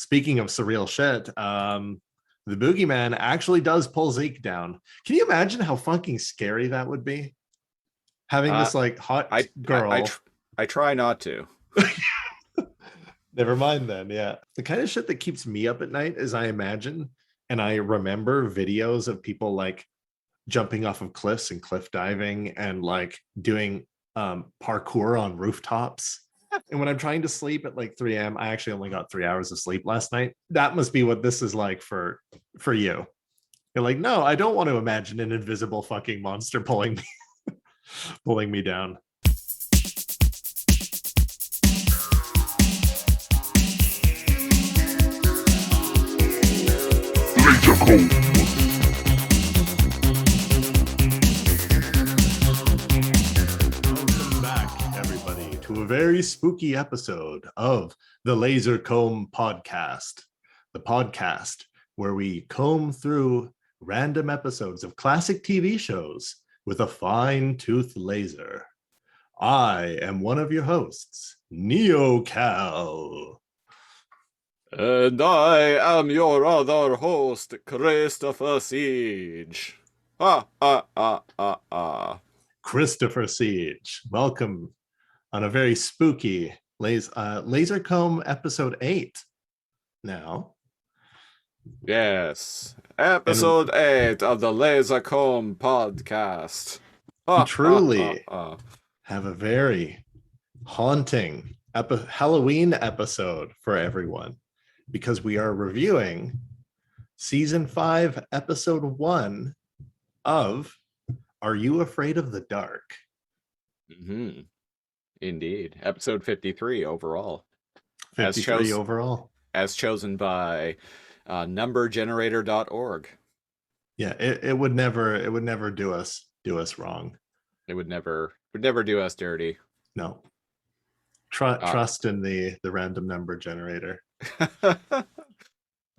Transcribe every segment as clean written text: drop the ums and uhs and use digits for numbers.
speaking of surreal shit, the boogeyman actually does pull Zeke down. Can you imagine how fucking scary that would be? Having this like hot I girl. I try not to. Never mind then. Yeah. The kind of shit that keeps me up at night is I imagine and I remember videos of people like jumping off of cliffs and cliff diving and like doing parkour on rooftops. And when I'm trying to sleep at like 3 a.m., I actually only got 3 hours of sleep last night. That must be what this is like for you. You're like, no, I don't want to imagine an invisible fucking monster pulling me pulling me down. Welcome back, everybody, to a very spooky episode of the Laser Comb Podcast, the podcast where we comb through random episodes of classic TV shows with a fine-toothed laser. I am one of your hosts, Neo Cal. And I am your other host, Christopher Siege. Christopher Siege. Welcome on a very spooky Laser Comb episode 8. Now, Yes, episode 8 of the Laser Comb Podcast. We truly have a very haunting Halloween episode for everyone because we are reviewing season 5, episode 1 of Are You Afraid of the Dark? Mm-hmm. Indeed. Episode 53 overall. 53 overall. As chosen by numbergenerator.org. Yeah, it would never do us wrong. It would never do us dirty. No. Trust in the random number generator.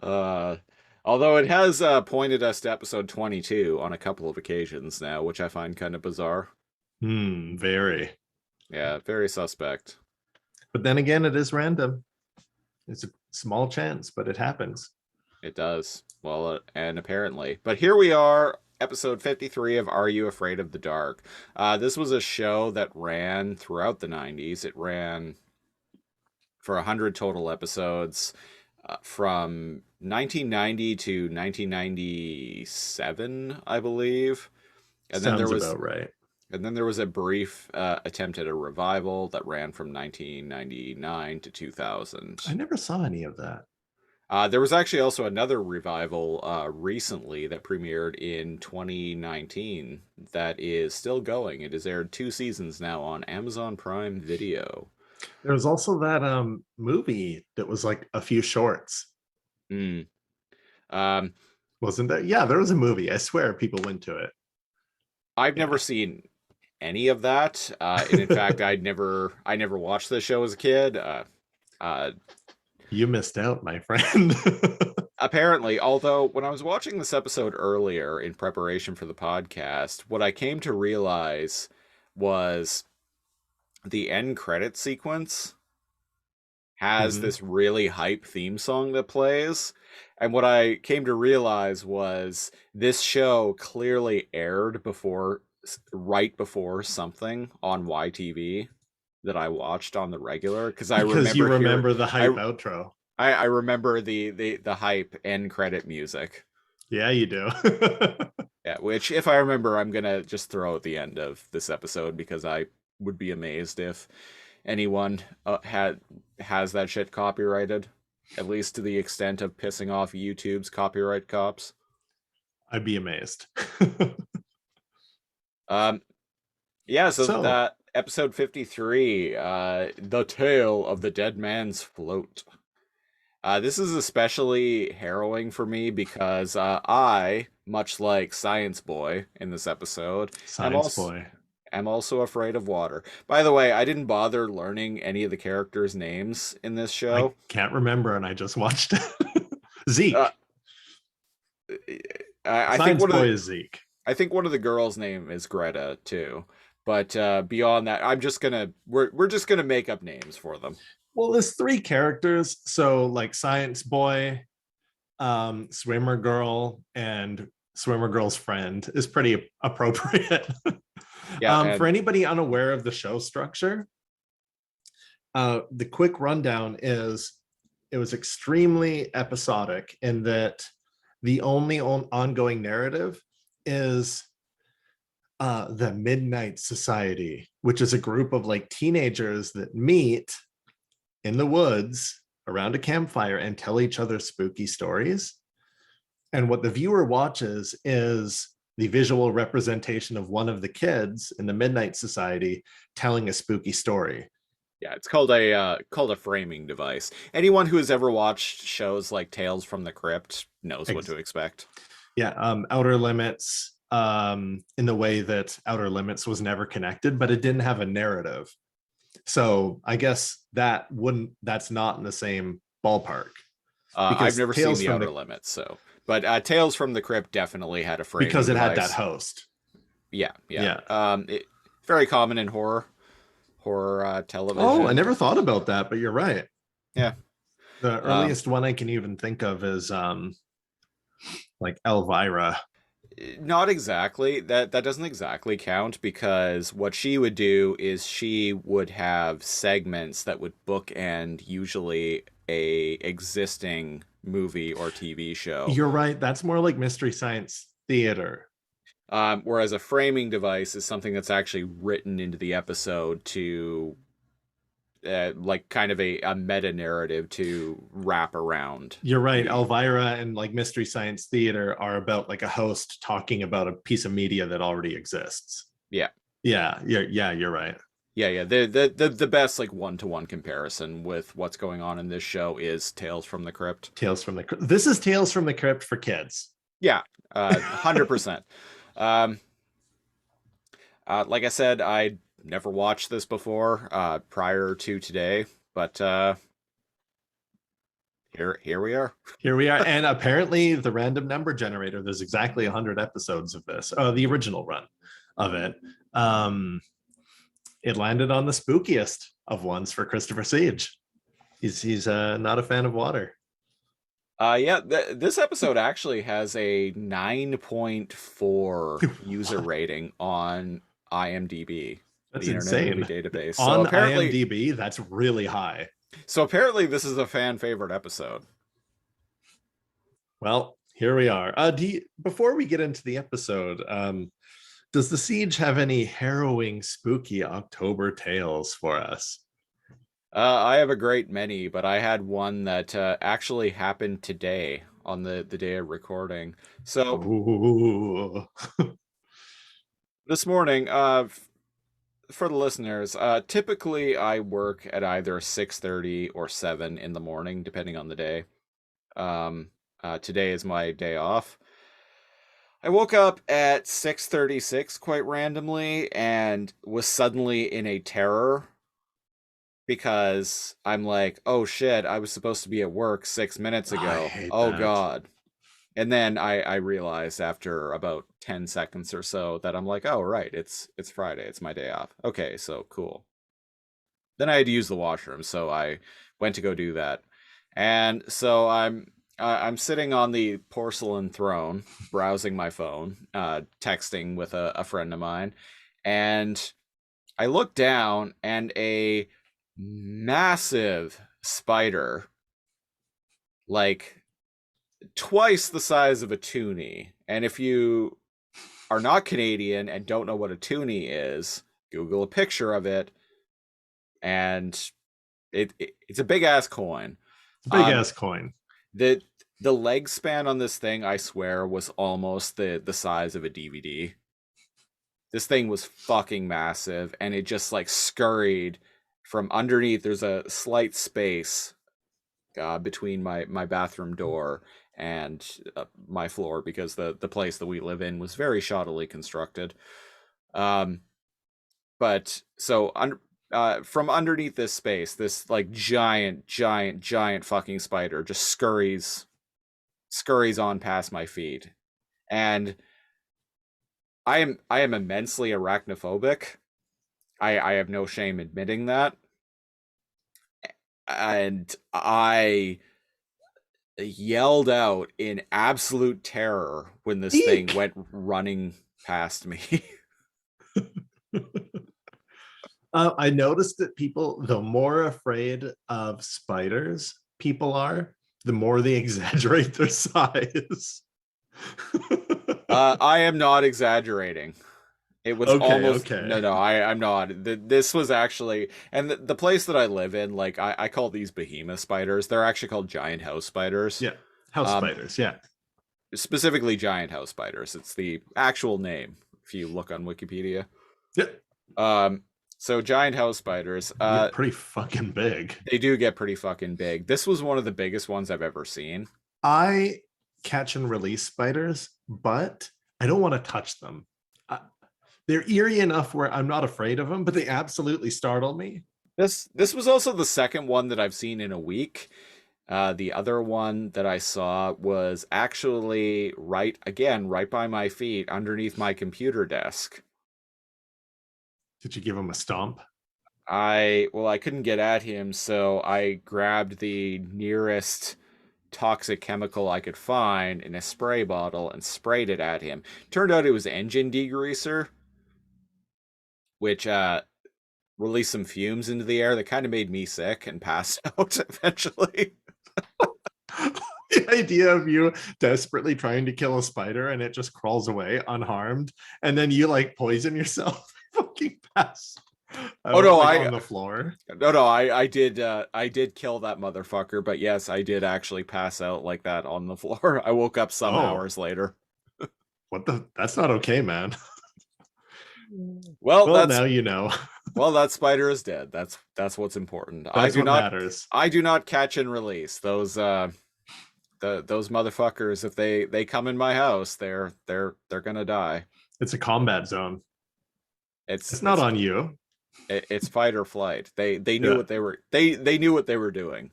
Although it has pointed us to episode 22 on a couple of occasions now, which I find kind of bizarre. Very. Yeah, very suspect. But then again, it is random. It's a small chance, but it happens. It does. Well, and apparently. But here we are, episode 53 of Are You Afraid of the Dark? This was a show that ran throughout the 90s. It ran for 100 total episodes from 1990 to 1997, I believe. And Sounds about right. And then there was a brief attempt at a revival that ran from 1999 to 2000. I never saw any of that. There was actually also another revival recently that premiered in 2019 that is still going. It has aired 2 seasons now on Amazon Prime Video. There was also that movie that was like a few shorts. Wasn't there? Yeah, there was a movie. I swear people went to it. I've never seen any of that. And in fact, I never watched the show as a kid. You missed out, my friend. Apparently, although when I was watching this episode earlier in preparation for the podcast, what I came to realize was the end credit sequence has this really hype theme song that plays. And what I came to realize was this show clearly aired right before something on YTV that I watched on the regular, because I remember the hype outro. I remember the hype end credit music. Yeah, you do. Yeah, which if I remember, I'm gonna just throw at the end of this episode because I would be amazed if anyone has that shit copyrighted, at least to the extent of pissing off YouTube's copyright cops. I'd be amazed. Yeah, so that episode 53, The Tale of the Dead Man's Float. This is especially harrowing for me because I, much like Science Boy in this episode, I'm also afraid of water. By the way, I didn't bother learning any of the characters' names in this show. I can't remember, and I just watched it. Zeke. I think one Boy is Zeke. I think one of the girls' name is Greta too. But beyond that, we're just gonna make up names for them. Well, there's three characters. So like Science Boy, Swimmer Girl, and Swimmer Girl's friend is pretty appropriate. Yeah, For and anybody unaware of the show structure, the quick rundown is it was extremely episodic in that the only ongoing narrative is the Midnight Society, which is a group of like teenagers that meet in the woods around a campfire and tell each other spooky stories. And what the viewer watches is the visual representation of one of the kids in the Midnight Society telling a spooky story. yeah, it's called a framing device. Anyone who has ever watched shows like Tales from the Crypt knows what to expect. Yeah, Outer Limits, in the way that Outer Limits was never connected, but it didn't have a narrative. So I guess that's not in the same ballpark I've because never seen The Outer Limits, so but Tales from the Crypt definitely had a framing because it had that device. host. Yeah, yeah. Yeah. Very common in horror Oh, I television. never thought about that, but you're right. Yeah. The Um, earliest one I can even think of is like Elvira. Not exactly. That doesn't exactly count because what she would do is she would have segments that would bookend usually a existing movie or TV show. You're right. That's more like Mystery Science Theater. Whereas a framing device is something that's actually written into the episode to like kind of a meta narrative to wrap around You're right. the. Elvira and like Mystery Science Theater are about like a host talking about a piece of media that already exists. Yeah. Yeah, you're right. Yeah. The best like one-to-one comparison with what's going on in this show is Tales from the Crypt. Tales from the Crypt. This is Tales from the Crypt for kids. Yeah, 100%. Um, like I said, I never watched this before prior to today, but here we are. Here we are. And apparently the random number generator, there's exactly 100 episodes of this, the original run of it. It landed on the spookiest of ones for Christopher Siege. He's not a fan of water. Yeah, this episode actually has a 9.4 user rating on IMDb, That's the Internet Movie insane. Database. On IMDb, that's really high. So apparently this is a fan favorite episode. Well, here we are. Before we get into the episode, does the Siege have any harrowing, spooky October tales for us? I have a great many, but I had one that actually happened today on the day of recording. So Ooh. this morning, for the listeners, typically I work at either 6:30 or 7 in the morning, depending on the day. Today is my day off. I woke up at 6:36 quite randomly and was suddenly in a terror because I'm like, oh shit, I was supposed to be at work 6 minutes I ago. hate Oh that. God. And then I realized after about 10 seconds or so that I'm like, oh right, it's Friday, it's my day off. Okay, so cool. Then I had to use the washroom, so I went to go do that. And so I'm sitting on the porcelain throne, browsing my phone, texting with a friend of mine, and I look down and a massive spider, like twice the size of a toonie. And if you are not Canadian and don't know what a toonie is, Google a picture of it, and it's a big ass coin. Big Um, ass coin. the the leg span on this thing, I swear, was almost the size of a DVD. This thing was fucking massive, and it just like scurried from underneath. There's a slight space between my bathroom door and my floor because the place that we live in was very shoddily constructed. Um, but so from underneath this space, this like giant fucking spider just scurries on past my feet, and I am immensely arachnophobic. I have no shame admitting that. and I yelled out in absolute terror when this thing Eek! went running past me. I noticed that people, the more afraid of spiders people are, the more they exaggerate their size. I am not exaggerating. It was Okay, almost okay. no, I'm not. This was actually, and the place that I live in, like I call these behemoth spiders. They're actually called giant house spiders. Yeah. House Um, spiders, yeah. Specifically giant house spiders. It's the actual name if you look on Wikipedia. Yeah. Um, so giant house spiders. They get pretty fucking big. They do get pretty fucking big. This was one of the biggest ones I've ever seen. I catch and release spiders, but I don't want to touch them. They're eerie enough where I'm not afraid of them, but they absolutely startle me. This was also the second one that I've seen in a week. The other one that I saw was actually right by my feet, underneath my computer desk. Did you give them a stomp? I couldn't get at him, so I grabbed the nearest toxic chemical I could find in a spray bottle and sprayed it at him. Turned out it was engine degreaser, which released some fumes into the air that kind of made me sick and passed out eventually. The idea of you desperately trying to kill a spider and it just crawls away unharmed, and then you like poison yourself, fucking pass Oh out no, like on the floor. I did kill that motherfucker, but yes, I did actually pass out like that on the floor. I woke up some Oh, hours later. what the? That's not okay, man. Well, Well, now you know. that spider is dead. That's what's important. That's what matters. I do not catch and release those those motherfuckers. If they come in my house, they're gonna die. It's a combat zone. It's It's not on you. it's fight or flight. They knew Yeah. what they knew what they were doing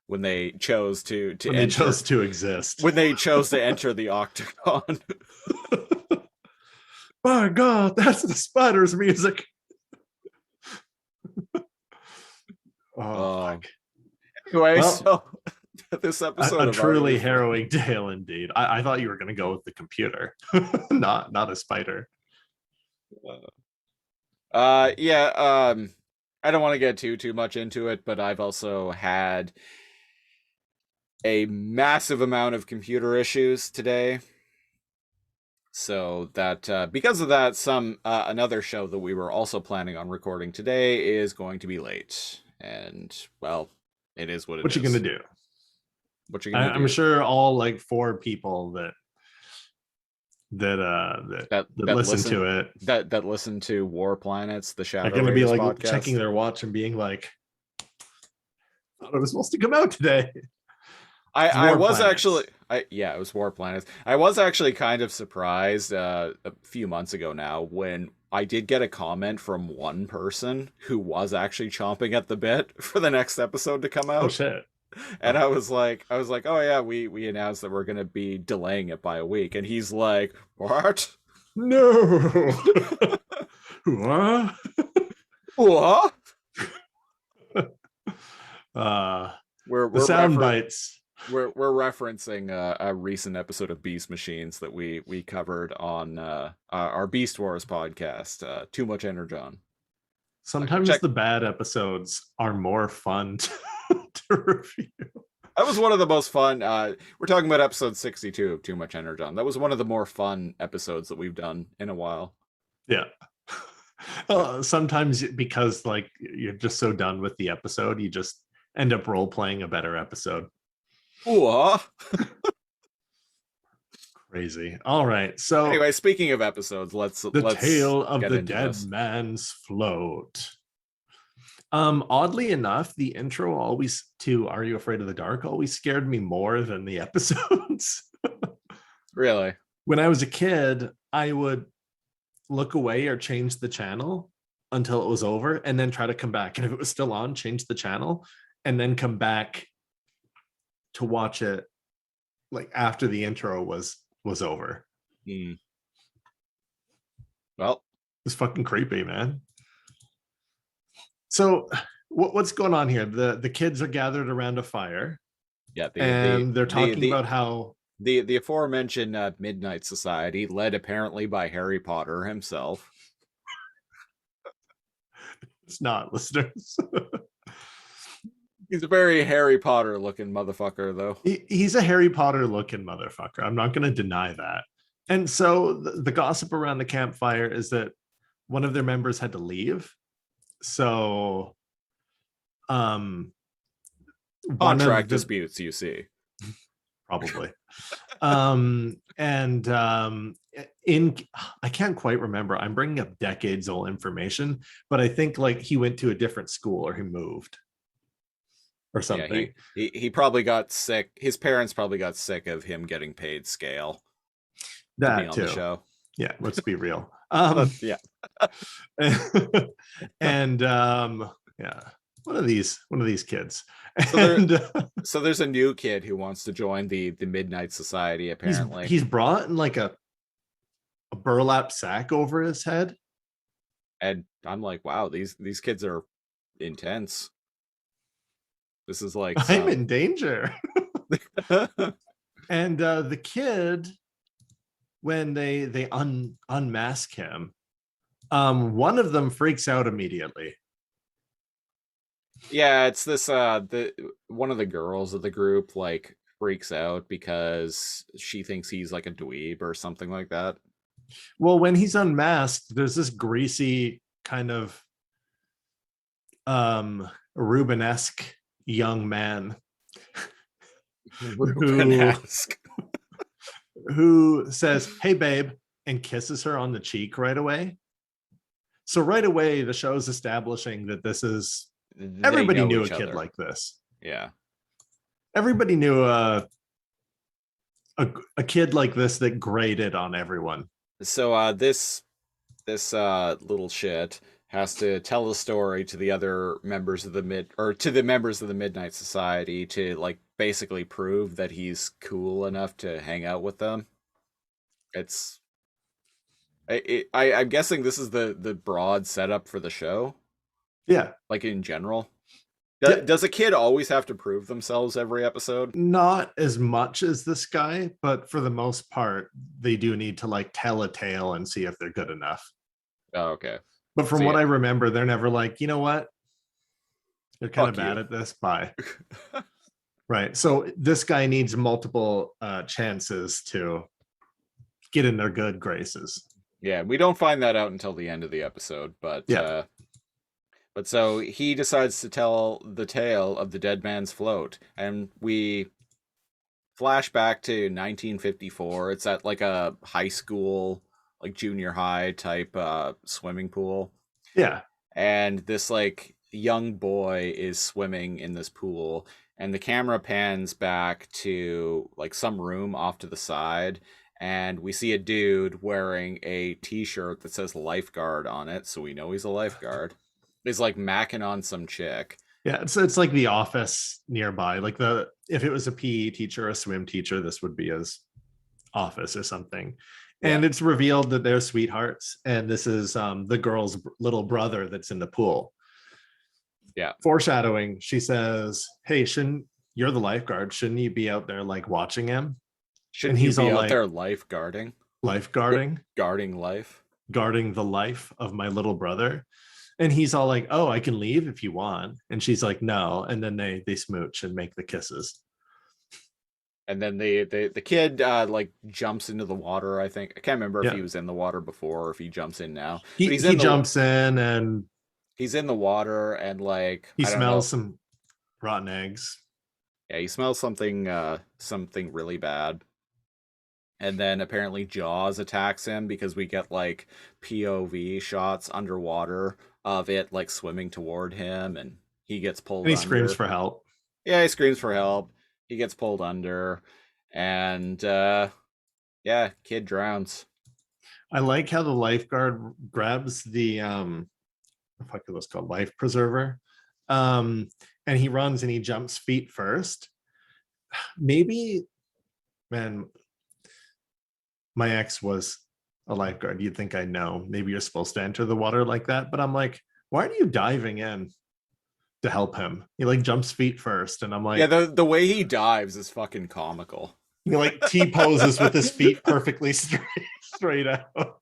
when they chose to When they enter chose to exist. when they chose to enter the octagon. My God, that's the spider's music. Oh, fuck. Anyway, Well, so this episode a of truly harrowing tale indeed. I thought you were going to go with the computer, not a spider. Yeah, I don't want to get too much into it, but I've also had a massive amount of computer issues today. So that because of that, some another show that we were also planning on recording today is going to be late. And well, it is what it is. What you gonna do? What you gonna do? I'm sure all like 4 people that listen to it that listen to War Planets, the Shadow are gonna be like podcast. checking their watch and being like, I thought it was supposed to come out today. I was actually yeah, it was War Planets. I was actually kind of surprised a few months ago now when I did get a comment from one person who was actually chomping at the bit for the next episode to come out. Oh shit. And I was like, oh yeah, we announced that we're gonna be delaying it by a week, and he's like, what? No. What? What? We're the sound bites. We're referencing a recent episode of Beast Machines that we covered on our Beast Wars podcast. Too much energon. Sometimes the bad episodes are more fun to review. That was one of the most fun. We're talking about episode 62 of Too Much Energon. That was one of the more fun episodes that we've done in a while. Yeah. Sometimes because like you're just so done with the episode, you just end up role playing a better episode. Ooh, crazy. All right. So anyway, speaking of episodes, let's tale of the dead this. man's float. Oddly enough, the intro always to Are You Afraid of the Dark always scared me more than the episodes. Really? When I was a kid, I would look away or change the channel until it was over and then try to come back. And if it was still on, change the channel and then come back to watch it like after the intro was over. Well, it's fucking creepy, man. So what's going on here? The kids are gathered around a fire, Yeah, and they're talking about how the aforementioned Midnight Society, led apparently by Harry Potter himself. it's not, listeners. He's a very Harry Potter looking motherfucker, though. He's a Harry Potter looking motherfucker. I'm not going to deny that. And so the gossip around the campfire is that one of their members had to leave. So one Contract of the disputes, you see. probably and in I can't quite remember, I'm bringing up decades old information, but I think like he went to a different school or he moved or Yeah, something. he probably got sick. His parents probably got sick of him getting paid scale to be That on the too. show. Yeah, let's be real. Yeah. And yeah, one of these kids. So And so there's a new kid who wants to join the Midnight Society, apparently. he's brought in like a burlap sack over his head. And I'm like, wow, these kids are intense. This is like I'm in danger. And the kid, when they unmask him, one of them freaks out immediately. Yeah, it's this the one of the girls of the group like freaks out because she thinks he's like a dweeb or something like that. Well, when he's unmasked, there's this greasy kind of Rubenesque young man Rubenesque. who says, "Hey, babe," and kisses her on the cheek right away. So right away, the show's establishing that this is everybody knew a kid like this. Yeah, everybody knew a kid like this that graded on everyone. So this little shit has to tell a story to the other members of the Midnight Society to like basically prove that he's cool enough to hang out with them. It's I'm guessing this is the broad setup for the show, Yeah. like in general. Yeah. Does a kid always have to prove themselves every episode? Not as much as this guy, but for the most part, they do need to like tell a tale and see if they're good enough. Oh, okay. But from So, what yeah. I remember, they're never like, you know what? They're kind of Fuck bad you. at this. Bye. Right. So this guy needs multiple chances to get in their good graces. Yeah, we don't find that out until the end of the episode, but Yeah. but so he decides to tell the tale of the dead man's float, and we flash back to 1954. It's at like a high school, like junior high type swimming pool. Yeah. And this like young boy is swimming in this pool, and the camera pans back to like some room off to the side, and we see a dude wearing a t-shirt that says lifeguard on it, so we know he's a lifeguard. Is like macking on some chick. Yeah, it's like the office nearby. Like if it was a PE teacher or a swim teacher, this would be his office or something. And Yeah. it's revealed that they're sweethearts, and this is the girl's little brother that's in the pool. Yeah. Foreshadowing, she says, "Hey, you're the lifeguard? Shouldn't you be out there like watching him?" Shouldn't And you he's be all out like, there lifeguarding? "Lifeguarding, Guarding life? guarding the life of my little brother." And he's all like, "Oh, I can leave if you want." And she's like, "No." And then they smooch and make the kisses. And then the kid like jumps into the water, I think. I can't remember if Yeah. he was in the water before or if he jumps in now. He But he's he in the jumps in and he's in the water, and like he I don't know. smells some rotten eggs. Yeah, he smells something really bad. And then apparently Jaws attacks him because we get like POV shots underwater of it like swimming toward him, and he gets And pulled he screams under. for help. Yeah, he screams for help. He gets pulled under, and yeah, kid drowns. I like how the lifeguard grabs the what the fuck is this called? Life preserver. And he runs and he jumps feet first. Maybe, man, my ex was a lifeguard. You'd think I know. Maybe you're supposed to enter the water like that, but I'm like, why are you diving in? to help him. He like jumps feet first, and I'm Yeah, like, the way he dives is fucking comical. he like T poses with his feet perfectly straight out,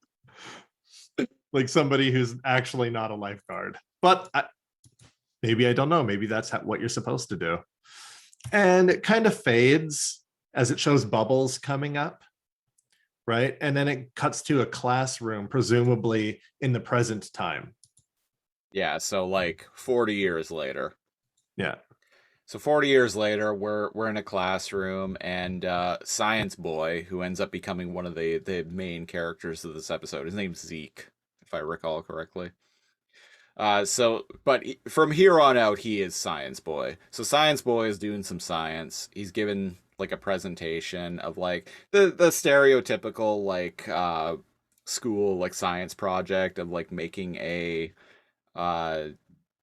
like somebody who's actually not a lifeguard. But maybe I don't know. Maybe that's what you're supposed to do. And it kind of fades as it shows bubbles coming up, right? And then it cuts to a classroom, presumably in the present time. Yeah, so like 40 years later. Yeah. So 40 years later, we're in a classroom, and Science Boy, who ends up becoming one of the main characters of this episode, his name's Zeke, if I recall correctly. But from here on out, he is Science Boy. So Science Boy is doing some science. He's given like a presentation of like the stereotypical like school like science project of like making uh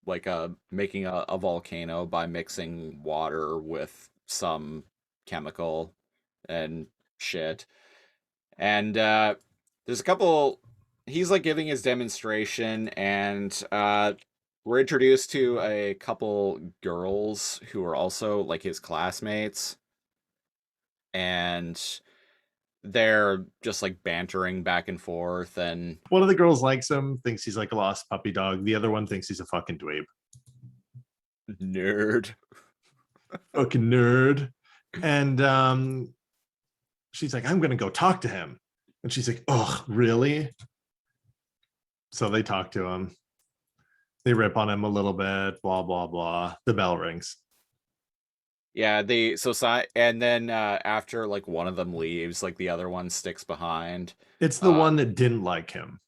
a volcano by mixing water with some chemical and shit. And there's a couple. He's like giving his demonstration, and we're introduced to a couple girls who are also like his classmates, and they're just like bantering back and forth. And One of the girls likes him, thinks he's like a lost puppy dog. The other one thinks he's a fucking dweeb. nerd. Fucking nerd. And she's like, I'm gonna go talk to him. And she's like, oh, really? So they talk to him. They rip on him a little bit, blah, blah, blah. The bell rings. Yeah, and then after like one of them leaves, like the other one sticks behind. It's the Uh one that didn't like him.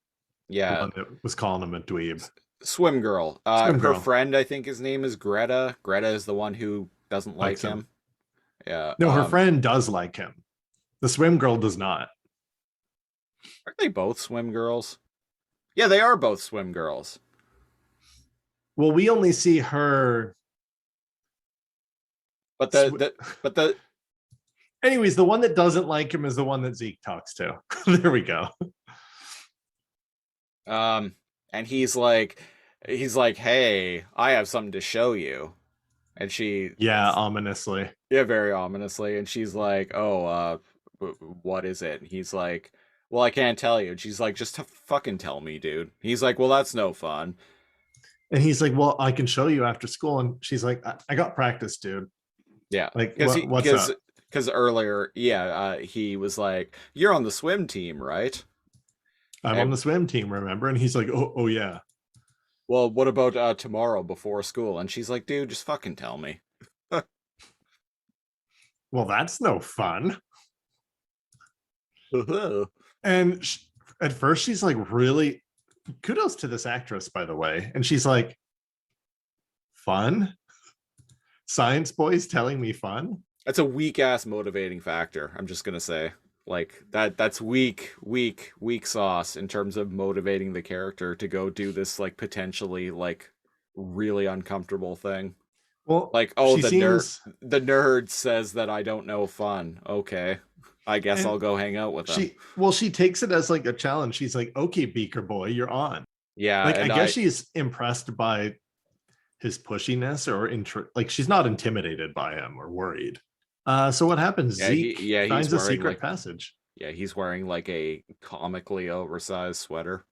The yeah, one that was calling him a dweeb. Swim Girl. Swim Her girl friend, I think his name is Greta. Greta is the one who doesn't like likes him. him. Yeah. No, her friend does like him. The swim girl does not. Aren't they both swim girls? Yeah, they are both swim girls. Well, we only see her. But but the Anyways, the one that doesn't like him is the one that Zeke talks to. There we go. and he's like, "Hey, I have something to show you." And she Yeah, ominously. yeah, very ominously, and she's like, "Oh, what is it?" And he's like, "Well, I can't tell you." And she's like, "Just fucking tell me, dude." He's like, "Well, that's no fun." And he's like, well, I can show you after school. And she's like, I got practice, dude. Yeah, Like, what's up? because earlier, yeah, he was like, "You're on the swim team, right?" I'm on And the swim team, remember? And he's like, oh yeah. well, what about tomorrow before school? And she's like, "Dude, just fucking tell me." Well, that's no fun. And at first she's like, really, kudos to this actress, by the way. And she's like, fun? Science boys telling me fun? That's a weak ass motivating factor. I'm just gonna say, like that's weak sauce in terms of motivating the character to go do this like potentially like really uncomfortable thing. Well, Like, oh, she seems, the nerd says that I don't know fun. Okay, I guess I'll and go hang out with him. she takes it as like a challenge. She's like, okay, Beaker boy, you're on. Yeah, Like, I and guess she's impressed by his pushiness, or like she's not intimidated by him or worried. So what happens? Zeke he's finds a wearing secret like passage. he's wearing like a comically oversized sweater.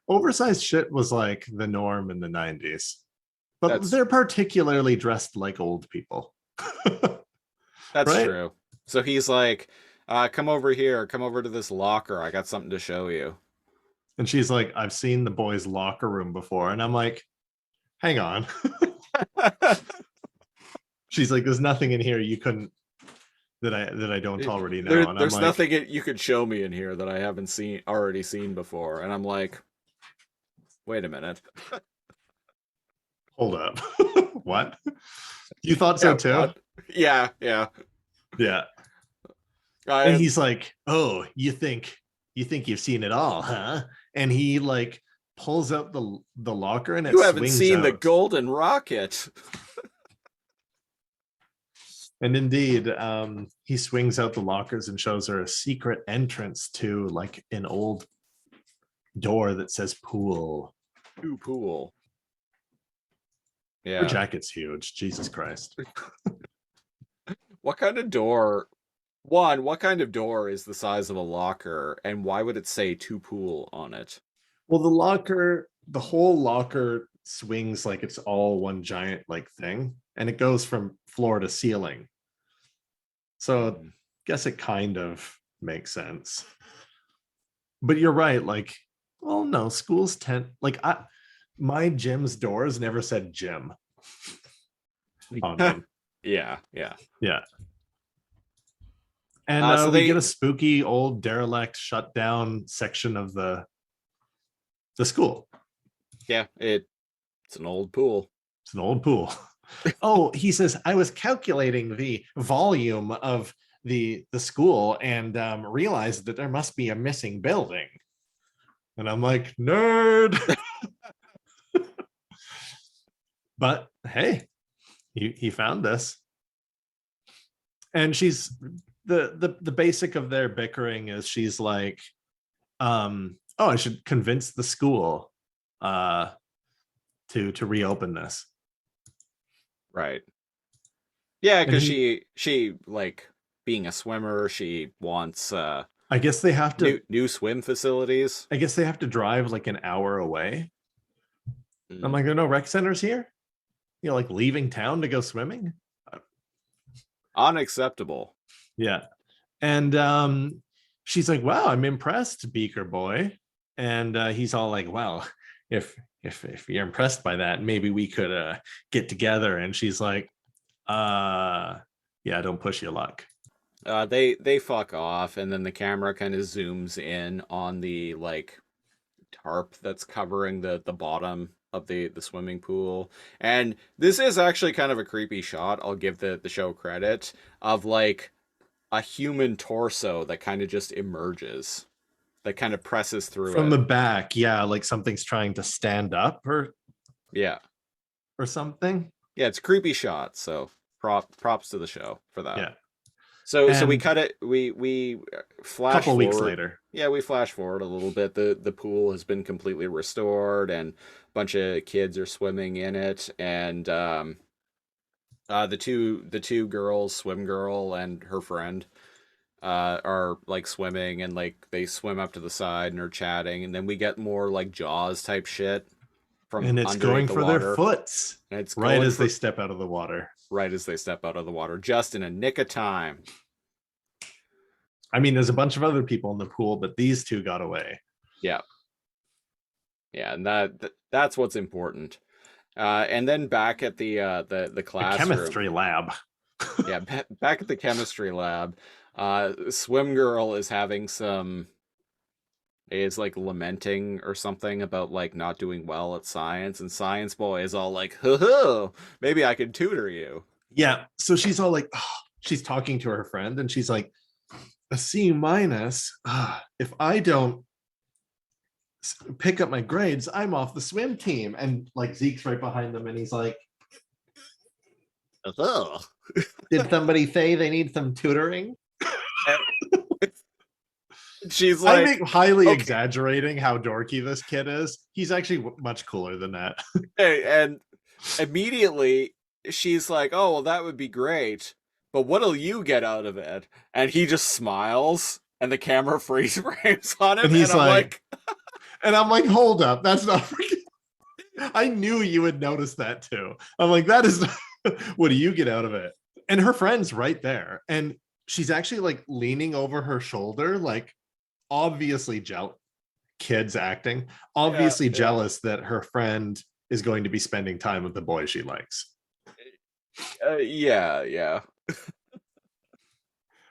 Oversized shit was like the norm in the 90s, but That's they're particularly dressed like old people. that's Right? true. So he's like, come over here, come over to this locker. I got something to show you. And she's like, I've seen the boys' locker room before. And I'm like, hang on. She's like, there's nothing in here you couldn't that I don't already know. And I'm There's like, nothing you could show me in here that I haven't already seen before. And I'm like, wait a minute. hold up. What? You thought so Yeah, too? what? Yeah. Yeah. And I he's like, oh, you think you've seen it all, huh? And he like pulls out the locker, and it You haven't swings seen out. the golden rocket. And indeed, he swings out the lockers and shows her a secret entrance to like an old door that says pool. Too cool. Her Yeah. jacket's huge. Jesus Christ. What kind of door? One, what kind of door is the size of a locker, and why would it say to pool on it? Well, the whole locker swings like it's all one giant like thing, and it goes from floor to ceiling. So I Mm. guess it kind of makes sense. But you're right, like, well, no, schools tend like my gym's doors never said gym on them. Yeah, yeah. Yeah. And So we get they, a spooky old derelict shut down section of the school. yeah, it's an old pool. It's an old pool. Oh, he says, I was calculating the volume of the school and realized that there must be a missing building. And I'm like, nerd. But hey, he found this. And she's the basic of their bickering is she's like, oh, I should convince the school to reopen this. Right. Yeah, And because he, she like being a swimmer, she wants I guess they have to new swim facilities. I guess they have to drive like an hour away. I'm Mm. like, there are no rec centers here? You know, like leaving town to go swimming? Unacceptable. Yeah. And she's like, wow, I'm impressed, Beaker boy. And he's all like, well, if you're impressed by that, maybe we could get together. And she's like, yeah, don't push your luck. They fuck off, and then the camera kind of zooms in on the like tarp that's covering the bottom of the swimming pool. And this is actually kind of a creepy shot. I'll give the show credit of like a human torso that kind of just emerges, that kind of presses through From it. the back, yeah, like something's trying to stand up Yeah. or something. Yeah, it's a creepy shot, so props to the show for that. Yeah. So we And cut it. We a flash couple weeks forward. later. Yeah, we flash forward a little bit. The pool has been completely restored, and a bunch of kids are swimming in it. And the two girls, swim girl and her friend, are like swimming, and like they swim up to the side and are chatting. And then we get more like Jaws type shit from And it's underneath going the for their water, foots and it's right going as they for step out of the water. right as they step out of the water, just in a nick of time. I mean, there's a bunch of other people in the pool, but these two got away. Yeah. Yeah, and that's what's important. And then back at the A classroom, chemistry lab. yeah, back at the chemistry lab, Swim Girl is having some is like lamenting or something about like not doing well at science, and Science Boy is all like, "Hoo, maybe I could tutor you." Yeah. So she's all like, oh, she's talking to her friend, and she's like, a C minus. If I don't pick up my grades, I'm off the swim team. And like Zeke's right behind them, and he's like, Ugh. did somebody say they need some tutoring? She's I'm like, highly okay, exaggerating how dorky this kid is. He's actually much cooler than that. and immediately she's like, "Oh, well, that would be great, but what'll you get out of it?" And he just smiles, and the camera freeze frames on him, And and he's like, hold up, that's not freaking. I knew you would notice that too. I'm like, that is what do you get out of it? And her friend's right there, and she's actually like leaning over her shoulder, like obviously jealous. Kids acting, yeah, obviously yeah, jealous that her friend is going to be spending time with the boy she likes. yeah, yeah.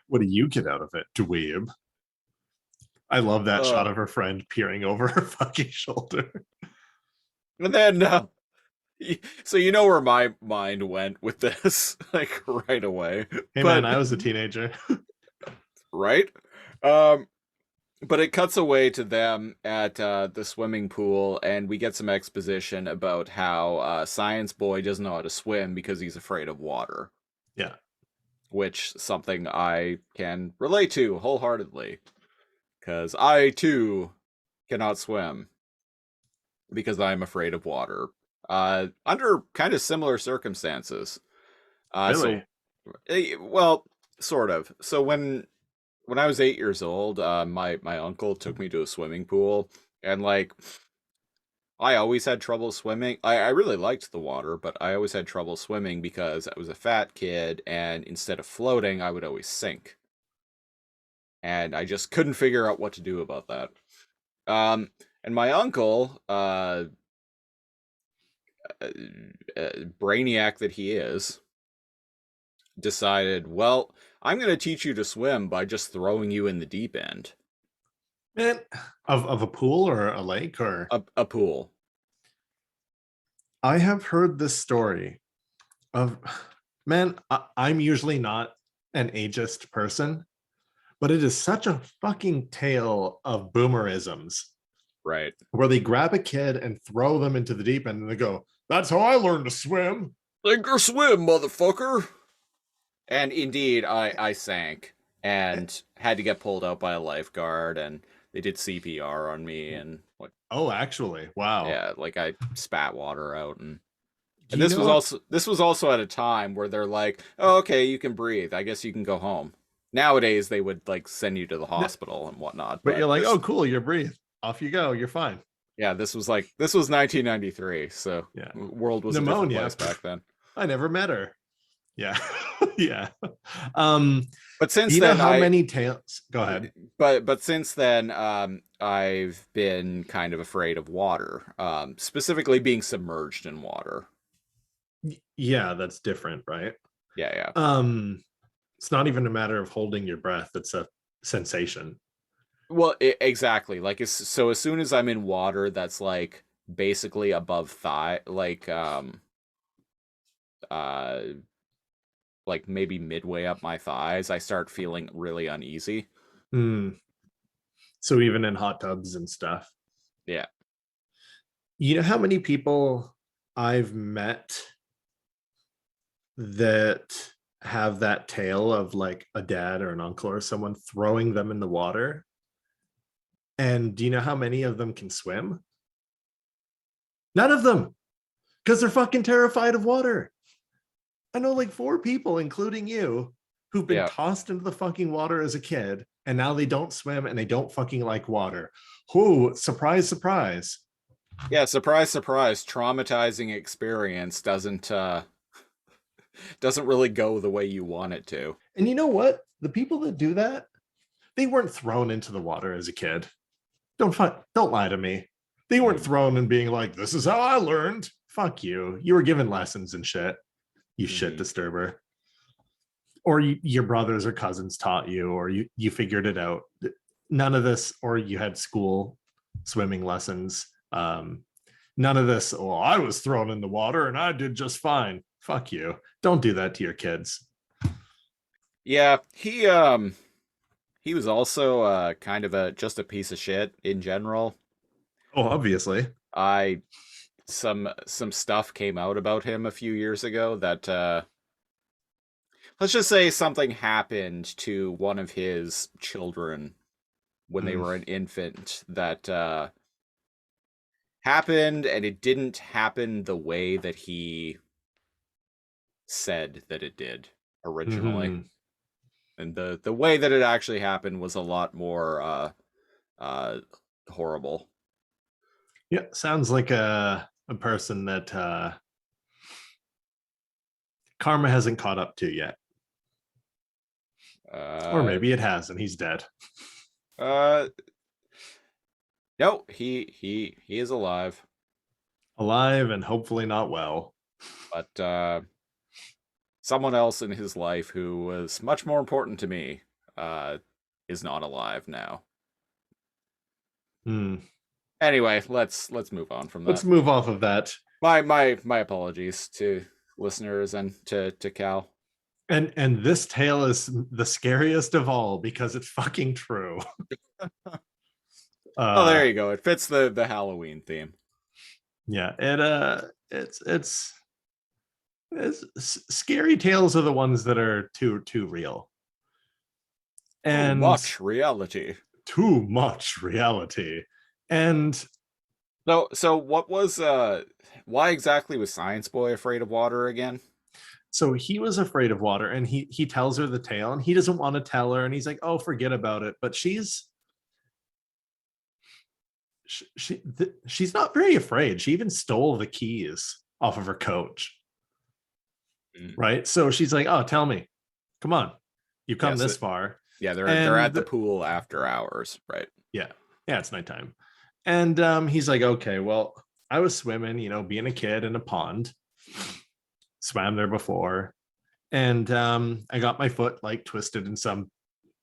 What do you get out of it, dweeb? I love that shot Uh, of her friend peering over her fucking shoulder. and then, so you know where my mind went with this, like right away, Hey man, but I was a teenager. right, um, but it cuts away to them at the swimming pool, and we get some exposition about how Science Boy doesn't know how to swim because he's afraid of water, Yeah. which something I can relate to wholeheartedly, because I too cannot swim because I'm afraid of water. under kind of similar circumstances. Really? So, well, sort of. So when I was 8 years old, my uncle took me to a swimming pool, and like I always had trouble swimming. I really liked the water, but I always had trouble swimming because I was a fat kid, and instead of floating, I would always sink. And I just couldn't figure out what to do about that. And my uncle, uh, brainiac that he is, decided, well, I'm going to teach you to swim by just throwing you in the deep end. Man, of a pool or a lake or A pool. I have heard this story of man, I'm usually not an ageist person, but it is such a fucking tale of boomerisms Right. where they grab a kid and throw them into the deep end and they go, "That's how I learned to swim." Sink or swim, motherfucker. And indeed, I sank and had to get pulled out by a lifeguard, and they did CPR on me, and like, Oh, actually, wow. yeah, like I spat water out, and Do you know? this was also at a time where they're like, oh, okay, you can breathe. I guess you can go home. Nowadays, they would like send you to the hospital and whatnot, But but you're like, this, oh, cool, you breathe. Off you go. You're fine. yeah, this was 1993, so Yeah. world was a different Pneumonia. place back then. I never met her. Yeah. Yeah. But Do since you know then, how many tales? Go ahead. but since then, I've been kind of afraid of water, specifically being submerged in water. Yeah, that's different, right? Yeah, yeah. It's not even a matter of holding your breath, it's a sensation. Well, exactly. Like, so as soon as I'm in water, that's like basically above thigh, uh, like maybe midway up my thighs, I start feeling really uneasy. Mm. So even in hot tubs and stuff. Yeah. You know how many people I've met that have that tale of like a dad or an uncle or someone throwing them in the water? And do you know how many of them can swim? None of them, because they're fucking terrified of water. I know like 4 people, including you, who've been Yeah. tossed into the fucking water as a kid, and now they don't swim and they don't fucking like water. Whoo, surprise, surprise. Yeah, surprise, surprise, traumatizing experience doesn't really go the way you want it to. And you know what? The people that do that, they weren't thrown into the water as a kid. Don't lie to me. They weren't Mm-hmm. thrown and being like, "This is how I learned." Fuck you. You were given lessons and shit. You shit Mm-hmm. disturber. Or your brothers or cousins taught you, or you figured it out. None of this, or you had school swimming lessons. None of this. Well, I was thrown in the water and I did just fine. Fuck you. Don't do that to your kids. Yeah, he was also kind of a just a piece of shit in general. Oh, obviously. I some stuff came out about him a few years ago that let's just say something happened to one of his children when they Mm. were an infant that happened, and it didn't happen the way that he said that it did originally. Mm-hmm. And the way that it actually happened was a lot more uh horrible. Yeah, sounds like a person that karma hasn't caught up to yet. Or Uh maybe it has and he's dead. uh no, he is alive, Alive and hopefully not well. but someone else in his life who was much more important to me uh is not alive now. Hmm. Anyway, let's move on from Let's that. move off of that. My apologies to listeners and to Cal. And this tale is the scariest of all because it's fucking true. Oh, uh there you go. It fits the Halloween theme. yeah, scary tales are the ones that are too real. Too And much reality. too much reality. And So what was why exactly was Science Boy afraid of water again? So he was afraid of water, and he tells her the tale, and he doesn't want to tell her, and he's like, "Oh, forget about it." But she's not very afraid. She even stole the keys off of her coach, Mm. right? So she's like, "Oh, tell me, come on, you've come Yes, this far." yeah, they're And at the pool after hours, right? yeah, yeah, it's nighttime. And he's like, "Okay, well, I was swimming, being a kid in a pond, swam there before, and I got my foot like twisted in some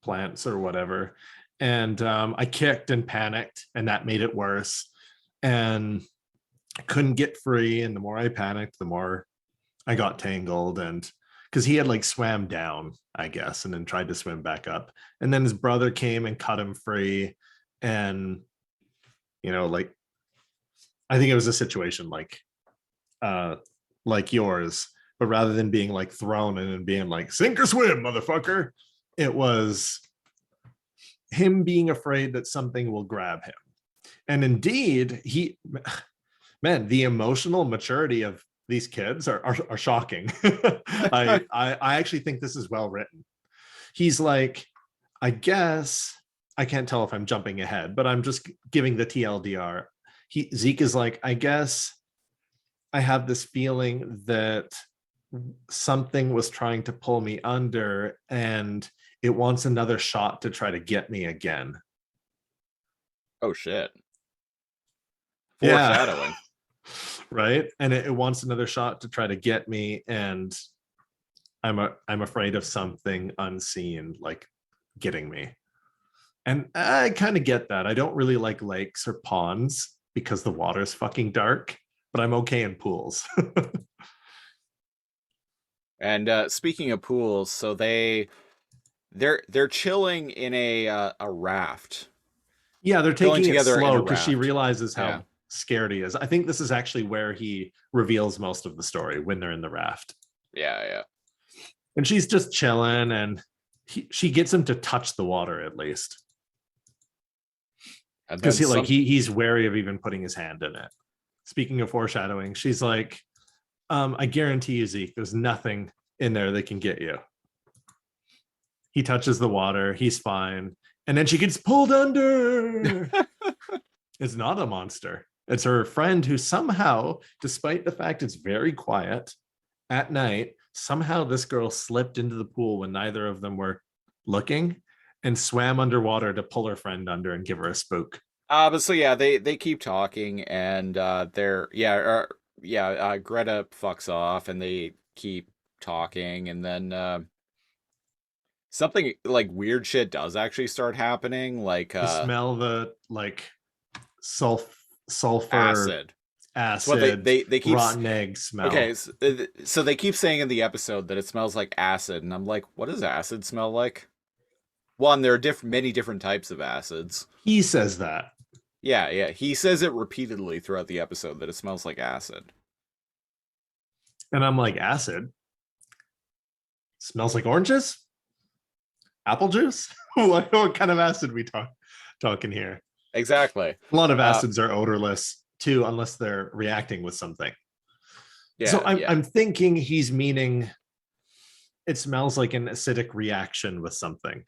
plants or whatever, and I kicked and panicked, and that made it worse, and I couldn't get free, and the more I panicked, the more I got tangled, and because he had like swam down, I guess, and then tried to swim back up, and then his brother came and cut him free, and like I think it was a situation uh like yours, but rather than being like thrown in and being like sink or swim, motherfucker, it was him being afraid that something will grab him. And indeed, man, the emotional maturity of these kids are shocking. I actually think this is well written. He's like, I guess I can't tell if I'm jumping ahead, but I'm just giving the TLDR. Zeke is like, I guess I have this feeling that something was trying to pull me under, and it wants another shot to try to get me again. Oh shit. Yeah. Foreshadowing. Right. And it wants another shot to try to get me. And I'm afraid of something unseen, like getting me. And I kind of get that. I don't really like lakes or ponds because the water's fucking dark, but I'm okay in pools. And speaking of pools, so they're chilling in a raft, Yeah, they're chilling taking it together in slow a because she raft. realizes Yeah, how scared he is. I think this is actually where he reveals most of the story, when they're in the raft. yeah, yeah. And she's just chilling, and she gets him to touch the water at least. And Because then some. he's wary of even putting his hand in it. Speaking of foreshadowing, she's like, I guarantee you, Zeke, there's nothing in there that can get you. He touches the water, he's fine. And then she gets pulled under. It's not a monster. It's her friend who somehow, despite the fact it's very quiet at night, somehow this girl slipped into the pool when neither of them were looking and swam underwater to pull her friend under and give her a spook. But so yeah, they keep talking, and they're yeah, Greta fucks off, and they keep talking, and then something like weird shit does actually start happening, like You smell the like sulfur, acid. It's what acid, they keep. rotten egg Okay, smell. so they keep saying in the episode that it smells like acid, and I'm like, what does acid smell like? One, there are many different types of acids. He says that. Yeah, yeah. He says it repeatedly throughout the episode that it smells like acid. And I'm like, acid? Smells like oranges? Apple juice? what kind of acid we talking here? Exactly. A lot of Uh, acids are odorless too, unless they're reacting with something. So yeah, I'm yeah. I'm thinking he's meaning it smells like an acidic reaction with something.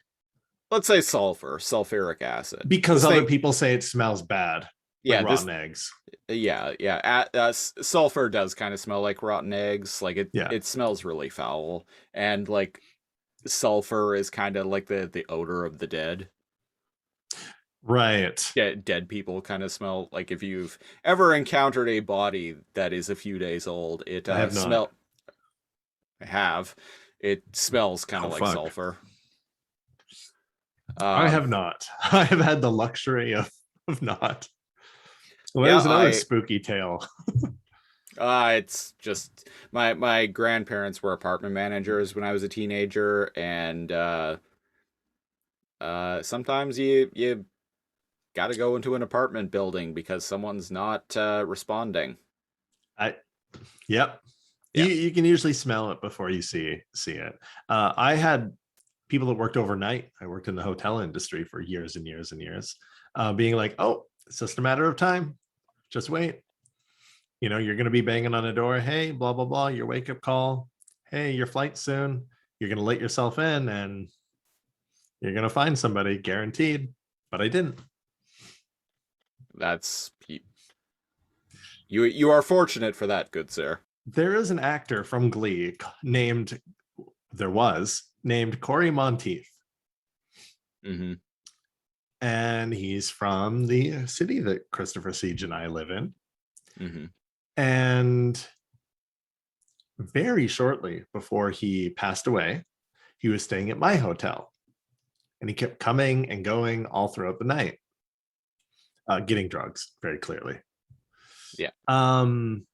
Let's say sulfuric acid. Because This other thing, people say it smells bad, like yeah, rotten eggs. yeah. Sulfur does kind of smell like rotten eggs. Like Yeah. it smells really foul, and like sulfur is kind of like the odor of the dead. Right. Dead people kind of smell like if you've ever encountered a body that is a few days old, it I have not. smell have it smells kind Oh of like fuck. sulfur. I Um, have not. I have had the luxury of not. Well, yeah, there's another spooky tale. it's just my grandparents were apartment managers when I was a teenager, and sometimes you got to go into an apartment building because someone's not responding. I Yep. You Yeah. you can usually smell it before you see it. I had people that worked overnight. I worked in the hotel industry for years and years and years, being like, "Oh, it's just a matter of time. Just wait. You know, you're going to be banging on a door. Hey, blah, blah, blah. Your wake up call. Hey, your flight soon. You're going to let yourself in and you're going to find somebody, guaranteed. But I didn't. That's you are fortunate for that, good sir. There is an actor from Glee named Corey Monteith. Mm-hmm. And he's from the city that Christopher Siege and I live in. Mm-hmm. And very shortly before he passed away, he was staying at my hotel. And he kept coming and going all throughout the night, getting drugs, very clearly. Yeah. The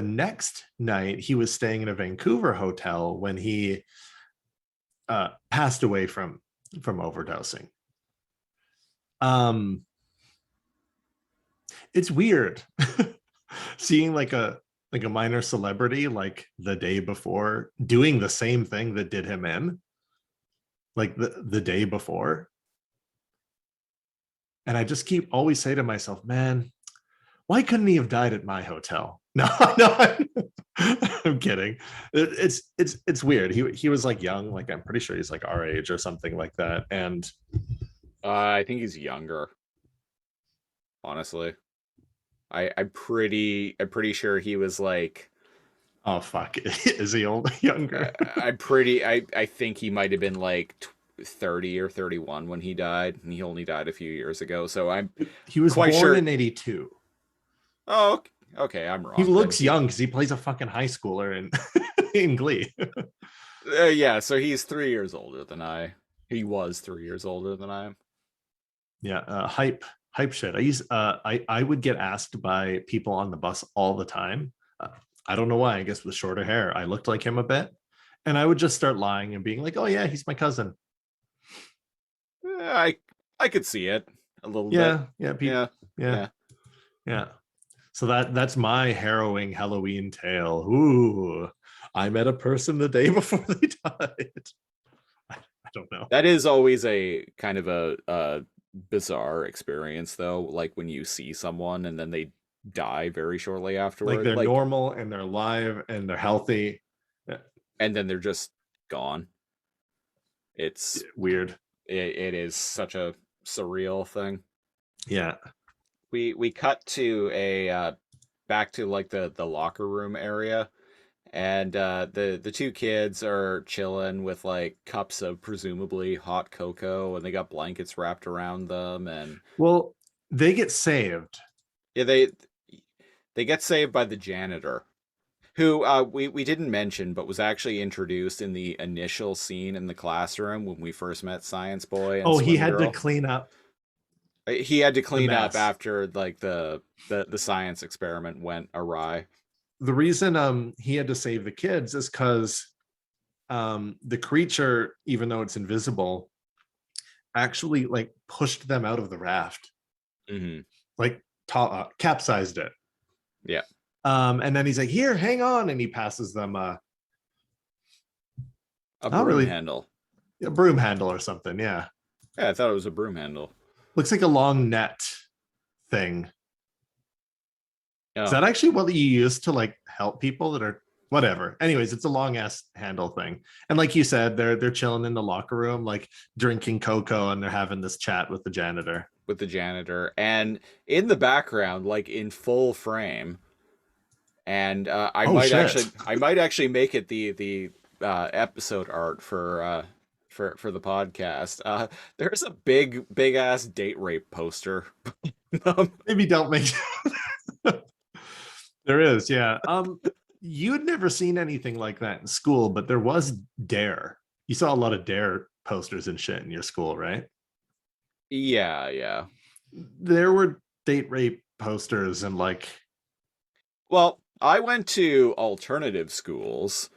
next night, he was staying in a Vancouver hotel when he passed away from overdosing. It's weird seeing like a minor celebrity like the day before doing the same thing that did him in, like the day before. And I just keep always say to myself, man, why couldn't he have died at my hotel? No, I'm kidding. It's weird. He was like young, like I'm pretty sure he's like our age or something like that. And I think he's younger. Honestly, I'm pretty sure he was like. Oh fuck! Is he younger? I think he might have been like 30 or 31 when he died, and he only died a few years ago. So he was quite born sure in 82. Oh, okay, I'm wrong. He looks young because he plays a fucking high schooler in Glee. Yeah, so he's 3 years older than I. He was 3 years older than I am. Yeah, hype shit. I would get asked by people on the bus all the time. I don't know why. I guess with shorter hair, I looked like him a bit, and I would just start lying and being like, "Oh yeah, he's my cousin." I could see it a little bit. Yeah. So that's my harrowing Halloween tale. Ooh, I met a person the day before they died. I don't know. That is always a kind of a bizarre experience, though. Like when you see someone and then they die very shortly afterward. Like they're normal and they're alive and they're healthy, and then they're just gone. It's weird. It is such a surreal thing. Yeah. We cut to a back to like the locker room area, and the two kids are chilling with like cups of presumably hot cocoa, and they got blankets wrapped around them. And well, they get saved. Yeah, they get saved by the janitor, who we didn't mention, but was actually introduced in the initial scene in the classroom when we first met Science Boy. And he had to clean up. He had to clean up after like the science experiment went awry. The reason he had to save the kids is because the creature, even though it's invisible, actually like pushed them out of the raft. Mm-hmm. Like capsized it. Yeah. And then he's like, "Here, hang on," and he passes them a broom handle. A broom handle or something. Yeah. Yeah, I thought it was a broom handle. Looks like a long net thing. Oh. Is that actually what you use to like help people that are whatever? Anyways, it's a long ass handle thing. And like you said, they're chilling in the locker room, like drinking cocoa, and they're having this chat with the janitor. And in the background, like in full frame. And I might actually make it the episode art for the podcast. There's a big ass date rape poster. Maybe don't make there is, yeah. You'd never seen anything like that in school, but there was Dare. You saw a lot of Dare posters and shit in your school, right? Yeah. There were date rape posters and like. Well, I went to alternative schools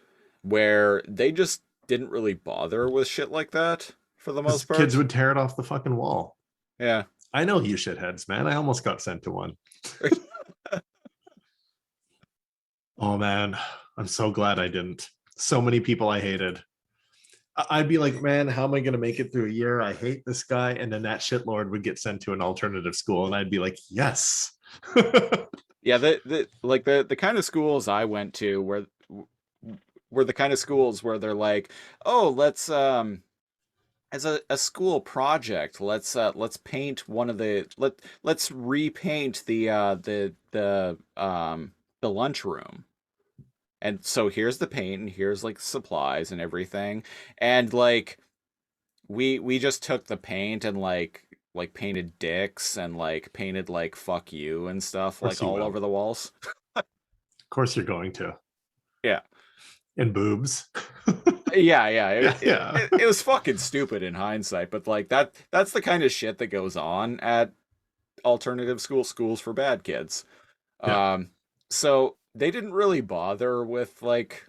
where they just didn't really bother with shit like that for the most part. Kids would tear it off the fucking wall. Yeah. I know you shitheads, man. I almost got sent to one. Oh, man. I'm so glad I didn't. So many people I hated. I'd be like, man, how am I going to make it through a year? I hate this guy. And then that shitlord would get sent to an alternative school. And I'd be like, yes, Yeah, the kind of schools I went to were the kind of schools where they're like, oh, let's as a school project, let's paint one of the let's repaint the lunchroom. And so here's the paint and here's like supplies and everything. And like we just took the paint and like painted dicks and like painted like fuck you and stuff Course like you all will. over the walls. Of course you're going to. Yeah. And boobs. Yeah, Yeah. it was fucking stupid in hindsight, but like that's the kind of shit that goes on at alternative schools for bad kids. Yeah. Um, so they didn't really bother with like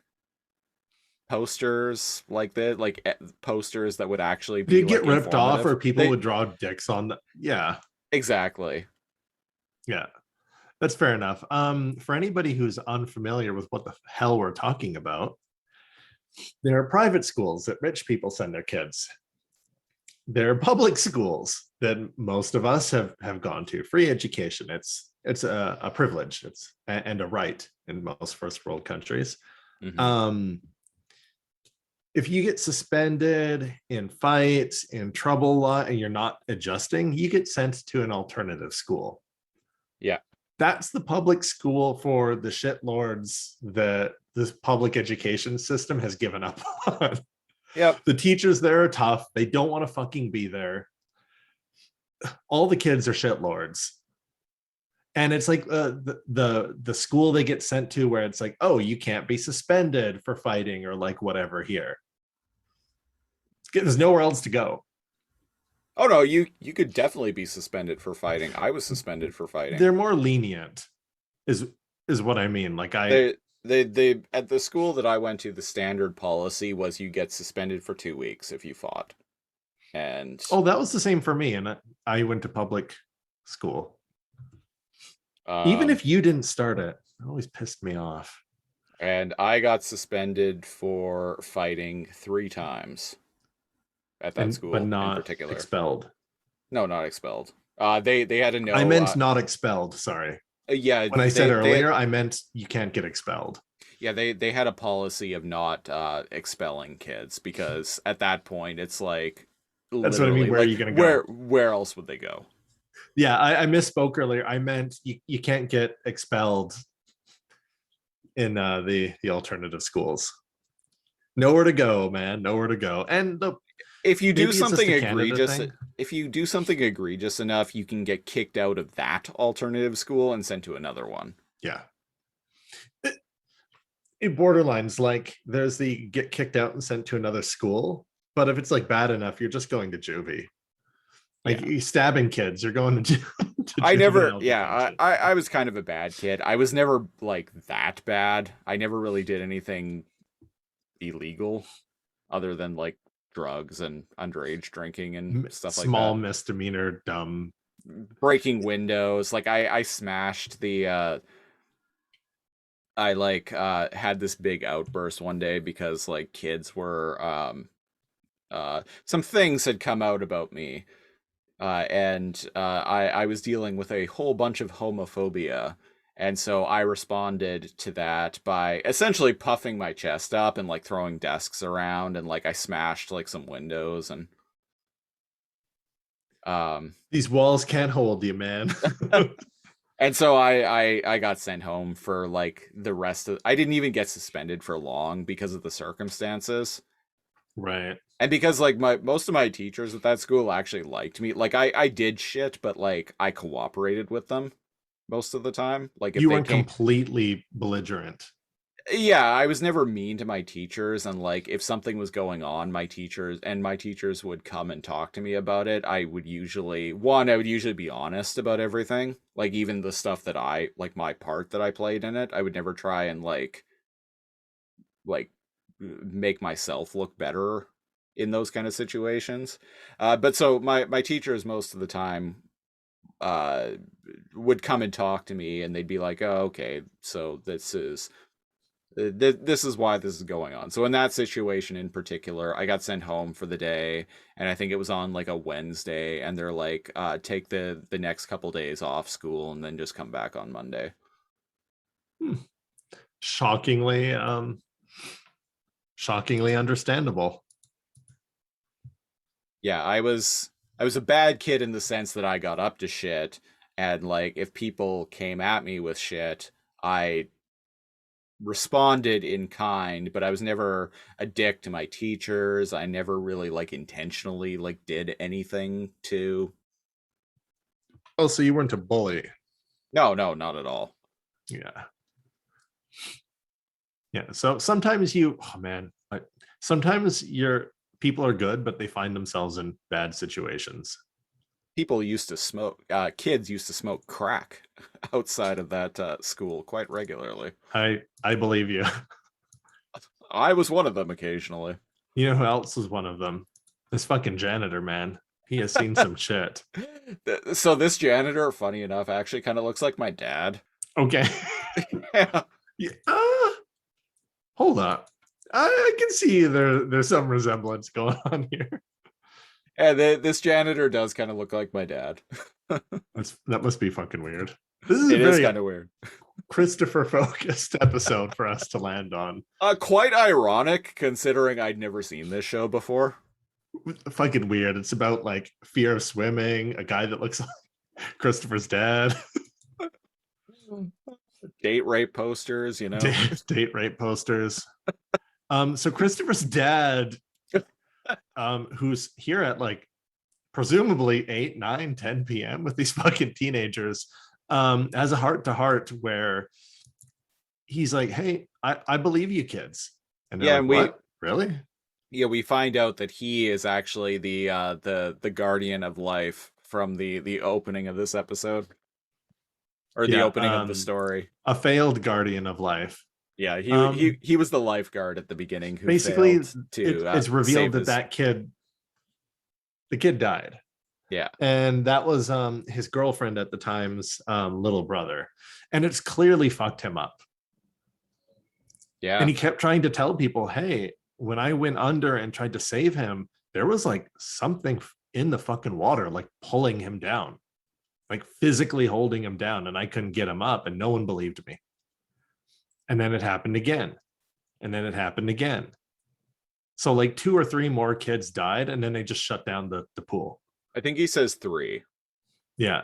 posters like that, like posters that would actually Did be it get like ripped off informative. or people They would draw dicks on the yeah. exactly. Yeah. That's fair enough. For anybody who's unfamiliar with what the hell we're talking about, there are private schools that rich people send their kids. There are public schools that most of us have gone to. Free education. It's a privilege. It's and a right in most first world countries. Hmm. Um, if you get suspended in fights, in trouble a lot, and you're not adjusting, you get sent to an alternative school. Yeah. That's the public school for the shitlords that this public education system has given up on. Yep. The teachers there are tough. They don't want to fucking be there. All the kids are shitlords. And it's like the school they get sent to where it's like, oh, you can't be suspended for fighting or like whatever here. There's nowhere else to go. Oh no, you could definitely be suspended for fighting. I was suspended for fighting. They're more lenient, is is what I mean. Like I They at the school that I went to, the standard policy was you get suspended for 2 weeks if you fought. And oh, that was the same for me. And I went to public school. Even um if you didn't start it, it always pissed me off. and I got suspended for fighting 3 times at that And but school in not particular. expelled. No, not expelled. They had to I know. meant not expelled. Sorry. Yeah, When I said earlier, I meant you can't get expelled. they had a policy of not expelling kids because at that point it's like That's what I mean. literally Where are like you going to go? where else would they go? Yeah, I misspoke earlier. I meant you can't get expelled in the alternative schools. Nowhere to go, man. Nowhere to go. And If you do maybe it's just something a Canada egregious, thing. if you do something egregious enough, you can get kicked out of that alternative school and sent to another one. Yeah. It borderlines like there's the get kicked out and sent to another school. But if it's like bad enough, you're just going to juvie. Like Yeah. you stabbing kids, you're going to, to I never, juvenile yeah, detention. I was kind of a bad kid. I was never like that bad. I never really did anything illegal other than like drugs and underage drinking and stuff like Small that. misdemeanor, dumb. Breaking windows. Like I smashed the I like had this big outburst one day because like kids were some things had come out about me. And I was dealing with a whole bunch of homophobia. And so I responded to that by essentially puffing my chest up and like throwing desks around and like I smashed like some windows and um These walls can't hold you, man. and so I got sent home for like the rest of I didn't even get suspended for long because of the circumstances. Right. And because like my most of my teachers at that school actually liked me. Like I did shit, but like I cooperated with them most of the time. Like if You they weren't came completely belligerent. yeah, I was never mean to my teachers and like if something was going on, my teachers would come and talk to me about it. I would usually be honest about everything. Like even the stuff that I like my part that I played in it. I would never try and like make myself look better in those kind of situations. But so my teachers most of the time uh would come and talk to me and they'd be like, "Oh, okay, so this is This is why this is going on. So in that situation in particular, I got sent home for the day, and I think it was on like a Wednesday, and they're like, take the next couple days off school and then just come back on Monday. Hmm. Shockingly, shockingly understandable. Yeah, I was a bad kid in the sense that I got up to shit, and like if people came at me with shit, I responded in kind, but I was never a dick to my teachers. I never really like intentionally like did anything to. Oh, so you weren't a bully? No, no, not at all. Yeah, yeah. So sometimes you, oh man, sometimes your people are good, but they find themselves in bad situations. People used to smoke, kids used to smoke crack outside of that school quite regularly. I believe you. I was one of them occasionally. You know who else was one of them? This fucking janitor, man. He has seen some shit. So this janitor, funny enough, actually kind of looks like my dad. Okay. Yeah. Yeah. Hold up. I can see there's some resemblance going on here. And this janitor does kind of look like my dad. That must be fucking weird. This is a It is very kind of weird. Christopher focused episode for us to land on. Quite ironic considering I'd never seen this show before. Fucking weird. It's about like fear of swimming, a guy that looks like Christopher's dad, Date rape posters, you know. date rape posters. So Christopher's dad, who's here at like presumably 8, 9, 10 p.m. with these fucking teenagers, has a heart to heart where he's like, hey, I believe you kids. And they're Yeah, like, and what? Really? we find out that he is actually the guardian of life from the opening of this episode, or the Yeah. opening of the story. A failed guardian of life. Yeah, he was the lifeguard at the beginning who Basically, failed to it's revealed save that the kid died. Yeah. And that was his girlfriend at the time's little brother. And it's clearly fucked him up. Yeah. And he kept trying to tell people, hey, when I went under and tried to save him, there was like something in the fucking water, like pulling him down, like physically holding him down. And I couldn't get him up, and no one believed me. And then it happened again. And then it happened again. So like 2 or 3 more kids died, and then they just shut down the pool. I think he says 3. Yeah.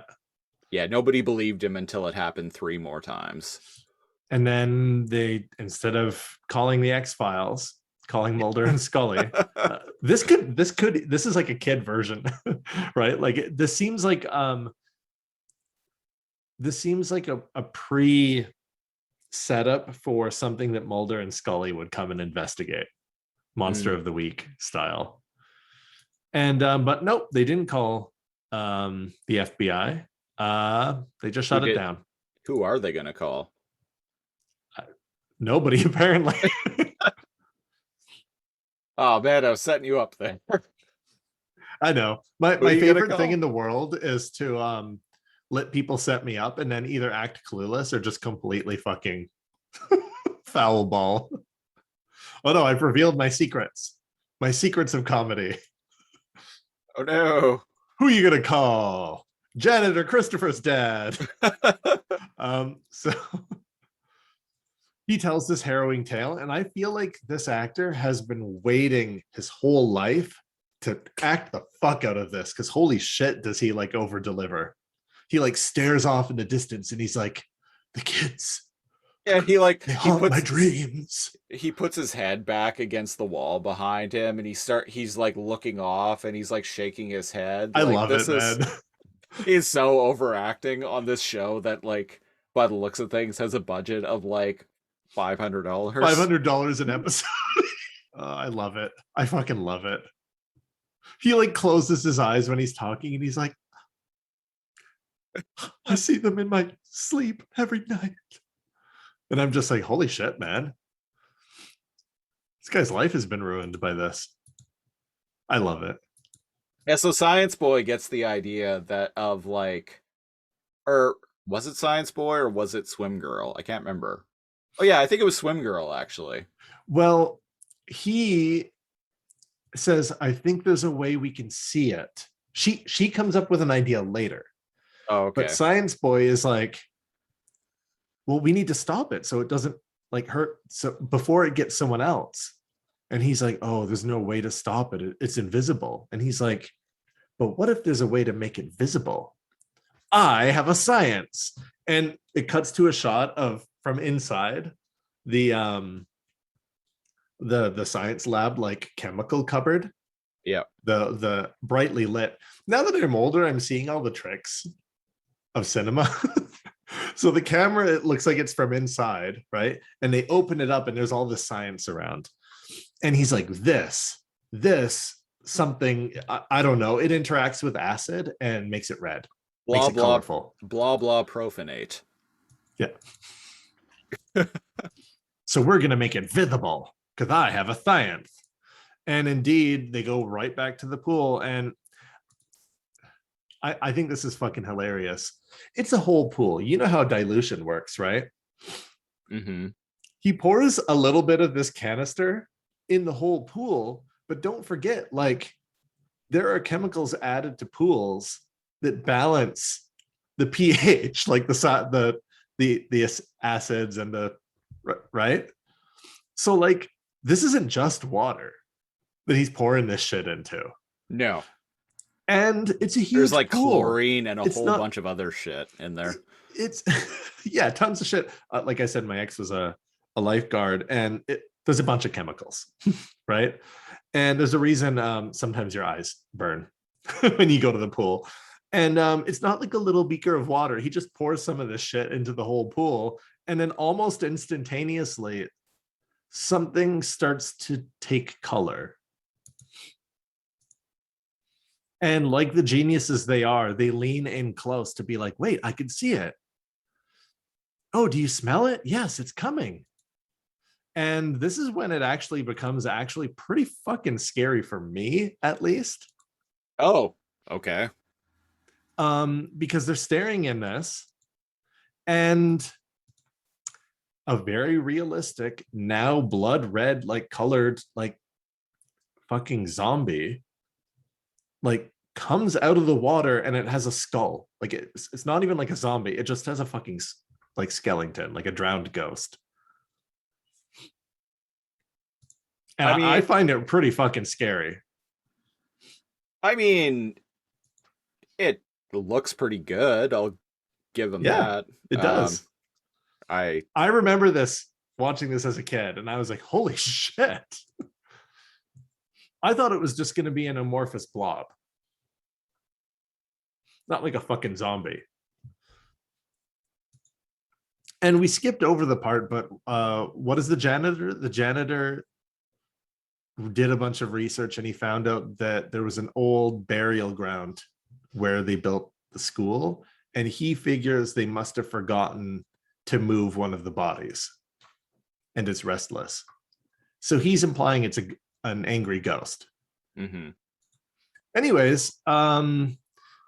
Yeah, nobody believed him until it happened 3 more times. And then they, instead of calling the X-Files, calling Mulder and Scully, this is like a kid version, right? Like this seems like a pre setup for something that Mulder and Scully would come and investigate, Monster of the Week style. And but nope, they didn't call the FBI. They just shut it down. Who are they gonna call? Nobody, apparently. Oh man, I was setting you up there. I know. My favorite thing in the world is to let people set me up and then either act clueless or just completely fucking foul ball. Oh no, I've revealed my secrets of comedy. Oh no. Who are you gonna call? Janitor Christopher's dad. So he tells this harrowing tale, and I feel like this actor has been waiting his whole life to act the fuck out of this, because holy shit does he like over deliver. He like stares off in the distance and he's like, the kids, yeah, he haunt my dreams. He puts his head back against the wall behind him, and he's like looking off, and he's like shaking his head. I like, love it, man. He's so overacting on this show that, like, by the looks of things, has a budget of like $500. $500 an episode. I love it. I fucking love it. He like closes his eyes when he's talking, and he's like, I see them in my sleep every night. And I'm just like, holy shit, man. This guy's life has been ruined by this. I love it. Yeah, so Science Boy gets the idea that of like, or was it Science Boy or was it Swim Girl? I can't remember. Oh yeah, I think it was Swim Girl actually. Well, he says, I think there's a way we can see it. She comes up with an idea later, Oh, but okay. Science Boy is like, well, we need to stop it so it doesn't like hurt, so before it gets someone else. And he's like, oh, there's no way to stop it. It's invisible. And he's like, but what if there's a way to make it visible? I have a science. And it cuts to a shot of from inside the the science lab, like chemical cupboard, Yeah. the brightly lit. Now that I'm older, I'm seeing all the tricks of cinema. So the camera, it looks like it's from inside, right? And they open it up and there's all the science around. And he's like, this something, I don't know, it interacts with acid and makes it red, makes Blah it blah colorful. blah blah profanate. Yeah. So we're gonna make it visible because I have a science. And indeed, they go right back to the pool. And I think this is fucking hilarious. It's a whole pool. You know how dilution works, right? Mm-hmm. He pours a little bit of this canister in the whole pool, but don't forget, like, there are chemicals added to pools that balance the pH, like the acids and the right. So like, this isn't just water that he's pouring this shit into, No. and it's a There's huge like pool. chlorine and a It's whole not. bunch of other shit in there. It's yeah, tons of shit. Like I said, my ex was a lifeguard, and there's a bunch of chemicals, right? And there's a reason sometimes your eyes burn when you go to the pool. And it's not like a little beaker of water. He just pours some of this shit into the whole pool, and then almost instantaneously, something starts to take color. And like the geniuses they are, they lean in close to be like, wait, I can see it. Oh, do you smell it? Yes, it's coming. And this is when it actually becomes actually pretty fucking scary for me, at least. Oh, okay. Because they're staring in this, and a very realistic, now blood red, like colored, like fucking zombie, like comes out of the water, and it has a skull. Like it's not even like a zombie, it just has a fucking like skeleton, like a drowned ghost. And I I mean, find it pretty fucking scary. I mean, it looks pretty good. I'll give them Yeah, that. it does. I I remember this, watching this as a kid, and I was like, holy shit. I thought it was just going to be an amorphous blob, not like a fucking zombie. And we skipped over the part, but what is the janitor? The janitor did a bunch of research, and he found out that there was an old burial ground where they built the school, and he figures they must have forgotten to move one of the bodies, and it's restless. So he's implying it's an angry ghost. mm-hmm. Anyways,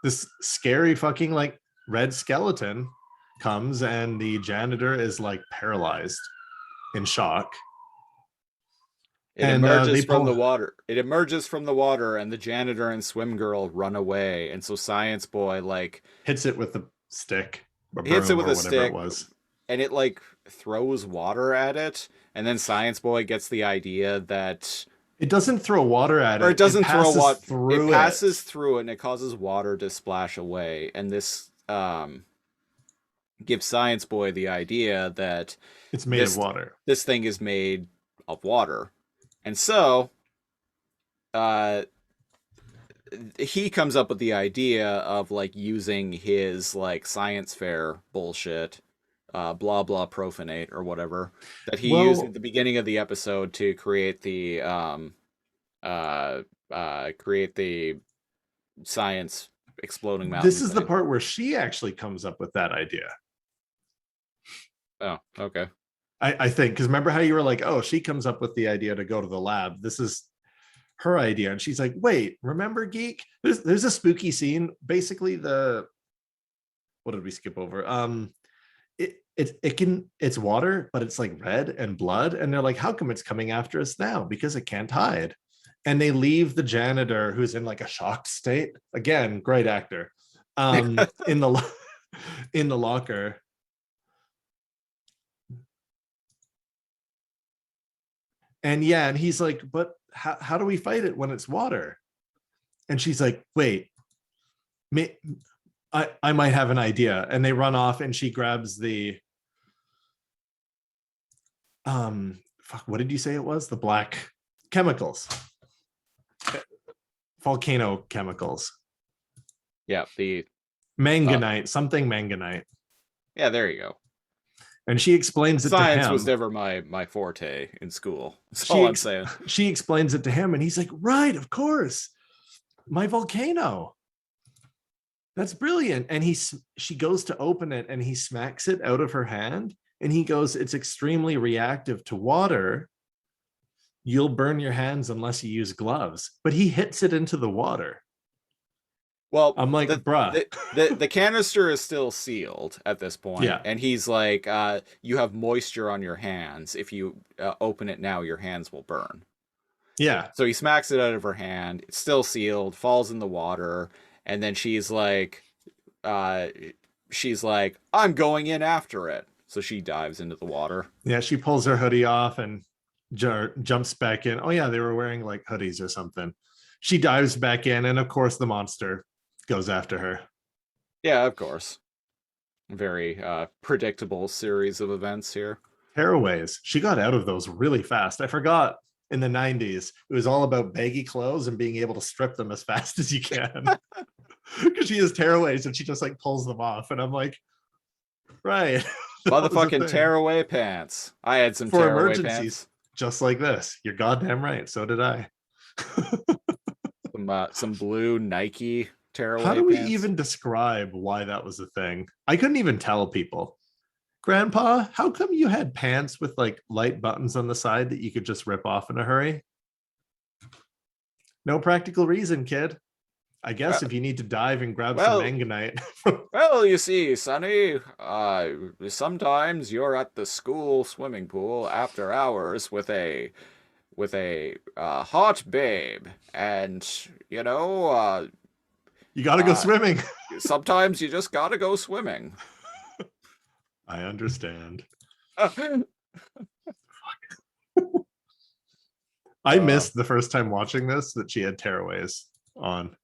this scary fucking like red skeleton comes, and the janitor is like paralyzed in shock. It And they emerges from the pull water. It emerges from the water, and the janitor and swim girl run away. And so Science Boy like hits it with the stick or hits it broom with or a whatever it stick, was. and it like throws water at it. And then Science Boy gets the idea that, It doesn't throw water at or it it, it doesn't throw passes what it through it. passes through it, and it causes water to splash away. And this gives Science Boy the idea that It's made of this water. this thing is made of water. And so uh he comes up with the idea of like using his like science fair bullshit, blah blah profanate or whatever, that he used at Well, the beginning of the episode to create the science exploding this mountain is the thing. part where she actually comes up with that idea. Oh, okay. I think, because remember how you were like, oh, she comes up with the idea to go to the lab. This is her idea. And she's like, wait, remember, geek? There's a spooky scene. Basically, what did we skip over? it's water, but it's like red and blood. And they're like, how come it's coming after us now? Because it can't hide. And they leave the janitor, who's in like a shocked state. Again, great actor. In the in the locker. And yeah, and he's like, but how do we fight it when it's water? And she's like, wait, I might have an idea. And they run off, and she grabs the fuck, what did you say it was? The black chemicals, volcano chemicals. Yeah, the manganite, something manganite. Yeah, there you go. And she explains it to him. Science was never my forte in school. That's all I'm saying. She explains it to him, and he's like, right, of course. My volcano. That's brilliant. And she goes to open it, and he smacks it out of her hand, and he goes, it's extremely reactive to water. You'll burn your hands unless you use gloves. But he hits it into the water. Well, I'm like, bruh. The canister is still sealed at this point. Yeah. And he's like, you have moisture on your hands. If you open it now, your hands will burn. Yeah. So he smacks it out of her hand. It's still sealed, falls in the water. And then she's like, I'm going in after it. So she dives into the water. Yeah, she pulls her hoodie off and jumps back in. Oh yeah, they were wearing like hoodies or something. She dives back in, and of course the monster goes after her. Yeah, of course. Very predictable series of events here. Tearaways. She got out of those really fast. I forgot in the 90s, it was all about baggy clothes and being able to strip them as fast as you can. Because she has tearaways, and she just like pulls them off. And I'm like, right. Motherfucking tearaway pants. I had some for tearaway emergencies, pants. Just like this. You're goddamn right. So did I. Some blue Nike tearaway. How do we pants. even describe why that was a thing? I couldn't even tell people. Grandpa, how come you had pants with like light buttons on the side that you could just rip off in a hurry? No practical reason, kid. I guess if you need to dive and grab some manganite. Well, you see, Sonny, sometimes you're at the school swimming pool after hours with a hot babe, and you know, you gotta go swimming. Sometimes you just gotta go swimming. I understand. I missed the first time watching this that she had tearaways on.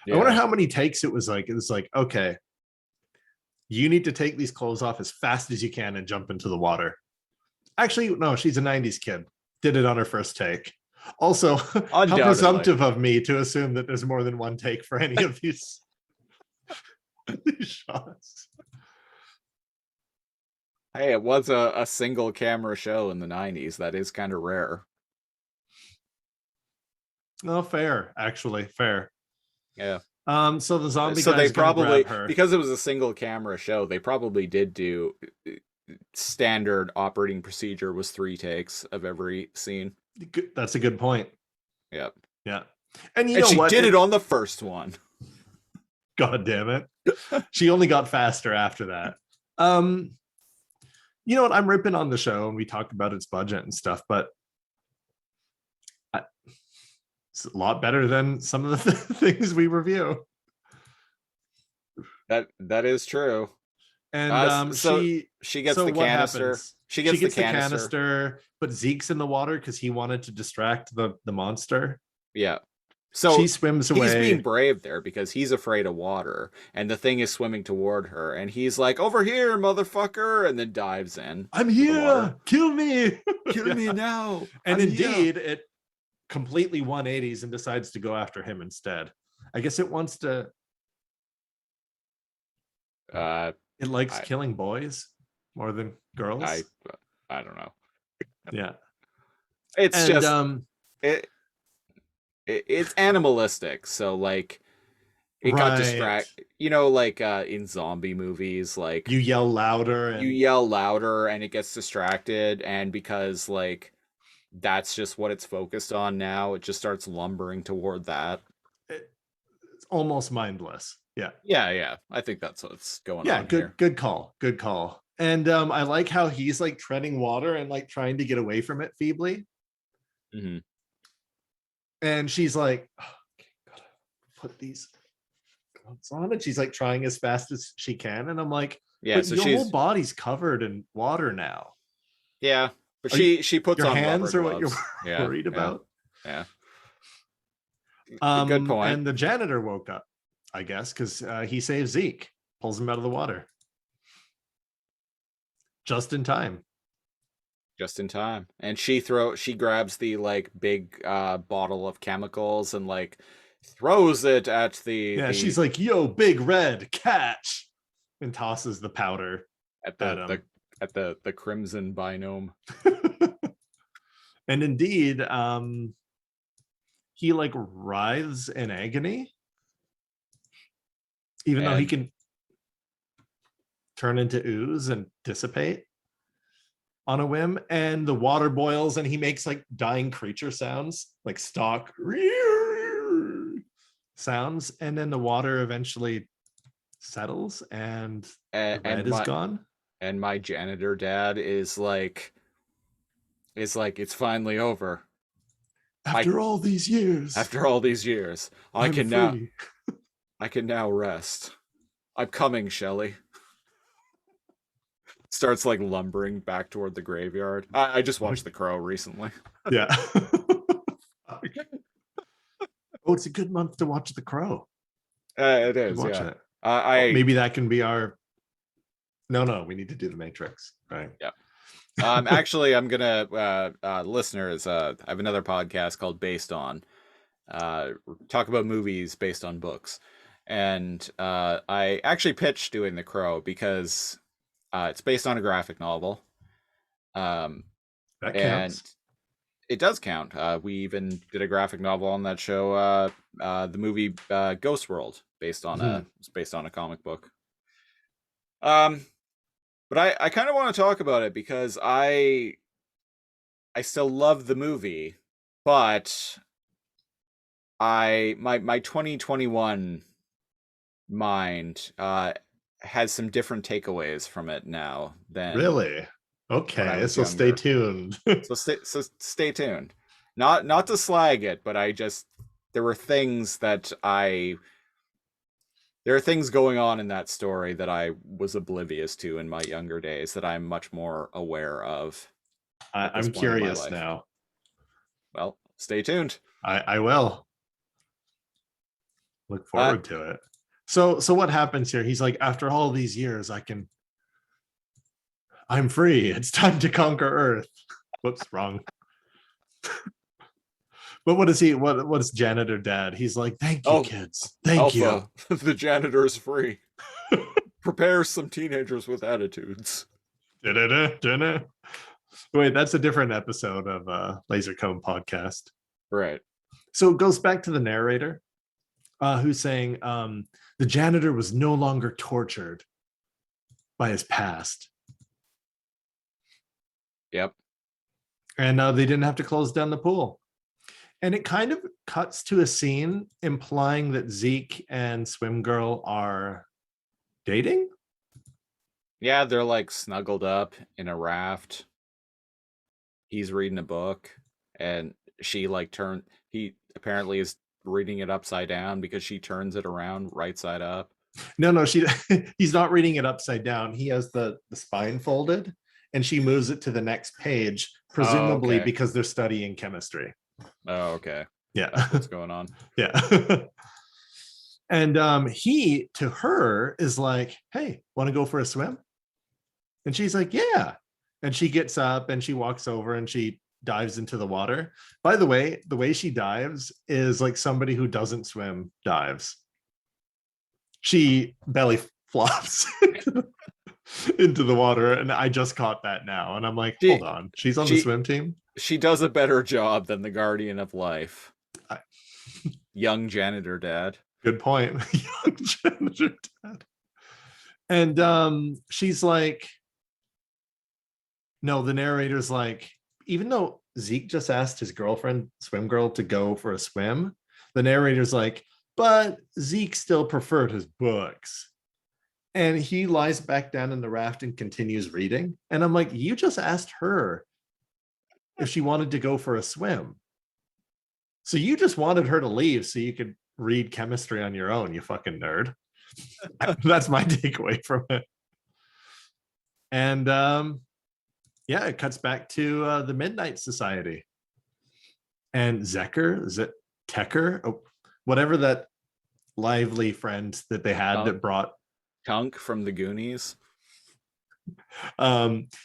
Yeah. I wonder how many takes it was like. It was like, okay, you need to take these clothes off as fast as you can and jump into the water. Actually, no, she's a 90s kid. Did it on her first take. Also, how presumptive of me to assume that there's more than one take for any of these shots. Hey, it was a single camera show in the 90s. That is kind of rare. No, fair. Actually, fair. Yeah. So the zombie so guys they probably, grab her. because it was a single camera show, they probably did do standard operating procedure was 3 takes of every scene. That's a good point. Yep. Yeah. And you know she what? did it on the first one. God damn it. She only got faster after that. You know what? I'm ripping on the show, and we talked about its budget and stuff, but it's a lot better than some of the things we review. That is true. And she gets the canister. She gets the canister, but Zeke's in the water because he wanted to distract the monster. Yeah. So she swims away. He's being brave there because he's afraid of water, and the thing is swimming toward her, and he's like, "Over here, motherfucker!" and then dives in. I'm here. Kill me. Kill me now. And indeed, it completely 180s and decides to go after him instead. I guess it wants to. It likes killing boys more than girls. I don't know. Yeah. It's it's animalistic, so like it got distracted. You know, like in zombie movies, like you yell louder and it gets distracted, and because like that's just what it's focused on now, it just starts lumbering toward that. It's almost mindless. Yeah. I think that's what's going on. Yeah, good call. And I like how he's like treading water and like trying to get away from it feebly. Mm-hmm. And she's like, oh, okay, gotta put these gloves on. And she's like trying as fast as she can. And I'm like, Yeah, but so your whole she's body's covered in water now. yeah, but Are you, she puts your on rubber hands are what you're gloves. Yeah, worried yeah, about? yeah. Good point. And the janitor woke up, I guess, because he saves Zeke, pulls him out of the water just in time. Just in time. And she grabs the like big bottle of chemicals and like throws it at Yeah, the she's like, yo, big red, catch, and tosses the powder at at the him. the crimson biome. And indeed, he like writhes in agony, even though he And can turn into ooze and dissipate on a whim. And the water boils and he makes like dying creature sounds, like stock sounds. And then the water eventually settles and the red is gone. and my janitor dad is like it's finally over. I After all these years, After all these years, I'm free. I can now rest. I'm coming, Shelley. Starts like lumbering back toward the graveyard. I just watched The Crow recently. Yeah. Oh, it's a good month to watch The Crow. It Should is, watch yeah. it. Oh, I maybe that can be our. No, we need to do The Matrix, right? Yeah. Actually, I'm gonna listeners. I have another podcast called Based On. Talk about movies based on books, and I actually pitched doing The Crow because it's based on a graphic novel. Um, That and counts. it does count. We even did a graphic novel on that show. The movie Ghost World, based on a comic book. Um, but I kind of want to talk about it because I still love the movie, but my 2021 mind has some different takeaways from it now than Really? when I Okay, was so stay younger. tuned. So stay tuned. Not to slag it, but I just there were things that I there are things going on in that story that I was oblivious to in my younger days that I'm much more aware of at this I'm point in my curious life. now. Well, stay tuned. I will look Uh, forward to it. So what happens here? He's like, after all these years, I'm free. It's time to conquer Earth. Whoops, wrong. But what is he? What's Janitor Dad? He's like, thank you, oh, kids. Thank you. Alpha, the janitor is free. Prepare some teenagers with attitudes. Da-da-da-da-da. Wait, that's a different episode of Laser Cone podcast. Right. So it goes back to the narrator, who's saying the janitor was no longer tortured by his past, Yep. and they didn't have to close down the pool. And it kind of cuts to a scene implying that Zeke and Swim Girl are dating. Yeah, they're like snuggled up in a raft. He's reading a book, and she like he apparently is reading it upside down because she turns it around right side up. No, he's not reading it upside down. He has the spine folded, and she moves it to the next page, Oh, presumably okay. because they're studying chemistry. Oh, okay. Yeah. That's what's going on. Yeah. And he to her is like, hey, want to go for a swim? And she's like, yeah. And she gets up and she walks over and she dives into the water. By the way she dives is like somebody who doesn't swim dives. She belly flops into the water, and I just caught that now. And I'm like, hold She on, she's on the she swim team. she does a better job than the guardian of life. I, Young janitor dad. good point. Young janitor dad. And she's like, no, the narrator's like, even though Zeke just asked his girlfriend, Swim Girl, to go for a swim, the narrator's like, but Zeke still preferred his books. And he lies back down in the raft and continues reading. And I'm like, you just asked her if she wanted to go for a swim. So you just wanted her to leave so you could read chemistry on your own, you fucking nerd. That's my takeaway from it. And yeah, it cuts back to the Midnight Society. And Zecker, is it Tecker? Oh, whatever that lively friend that they had that brought Kunk from the Goonies.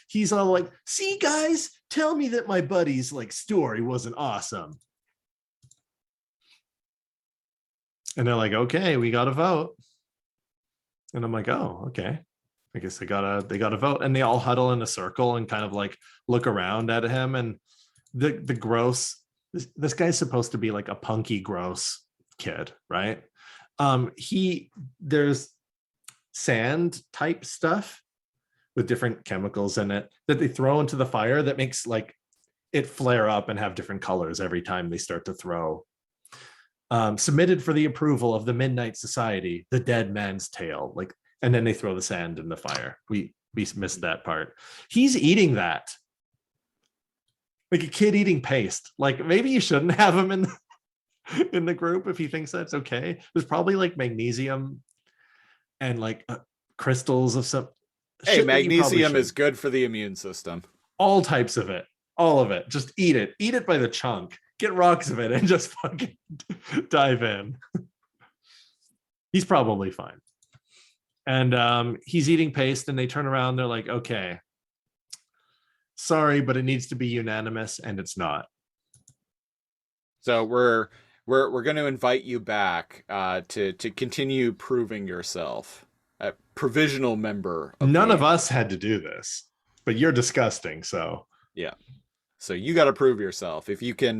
He's all like, see guys, tell me that my buddy's like story wasn't awesome. And they're like, okay, we got to vote. And I'm like, oh, okay. I guess they gotta vote. And they all huddle in a circle and kind of like look around at him. And the gross, this guy's supposed to be like a punky, gross kid, right? There's sand type stuff with different chemicals in it that they throw into the fire that makes like it flare up and have different colors every time they start to throw. Submitted for the approval of the Midnight Society, the Dead Man's Tale. Like, and then they throw the sand in the fire. We missed that part. He's eating that. Like a kid eating paste. Like maybe you shouldn't have him in the group if he thinks that's okay. There's probably like magnesium and like crystals of some. Hey, magnesium is good for the immune system. All types of it. All of it. Just eat it. Eat it by the chunk. Get rocks of it and just fucking dive in. He's probably fine. And he's eating paste and they turn around. They're like, okay, sorry, but it needs to be unanimous, and it's not. So we're going to invite you back to continue proving yourself. A provisional member. None of us had to do this, but you're disgusting. So yeah. So you got to prove yourself. If you can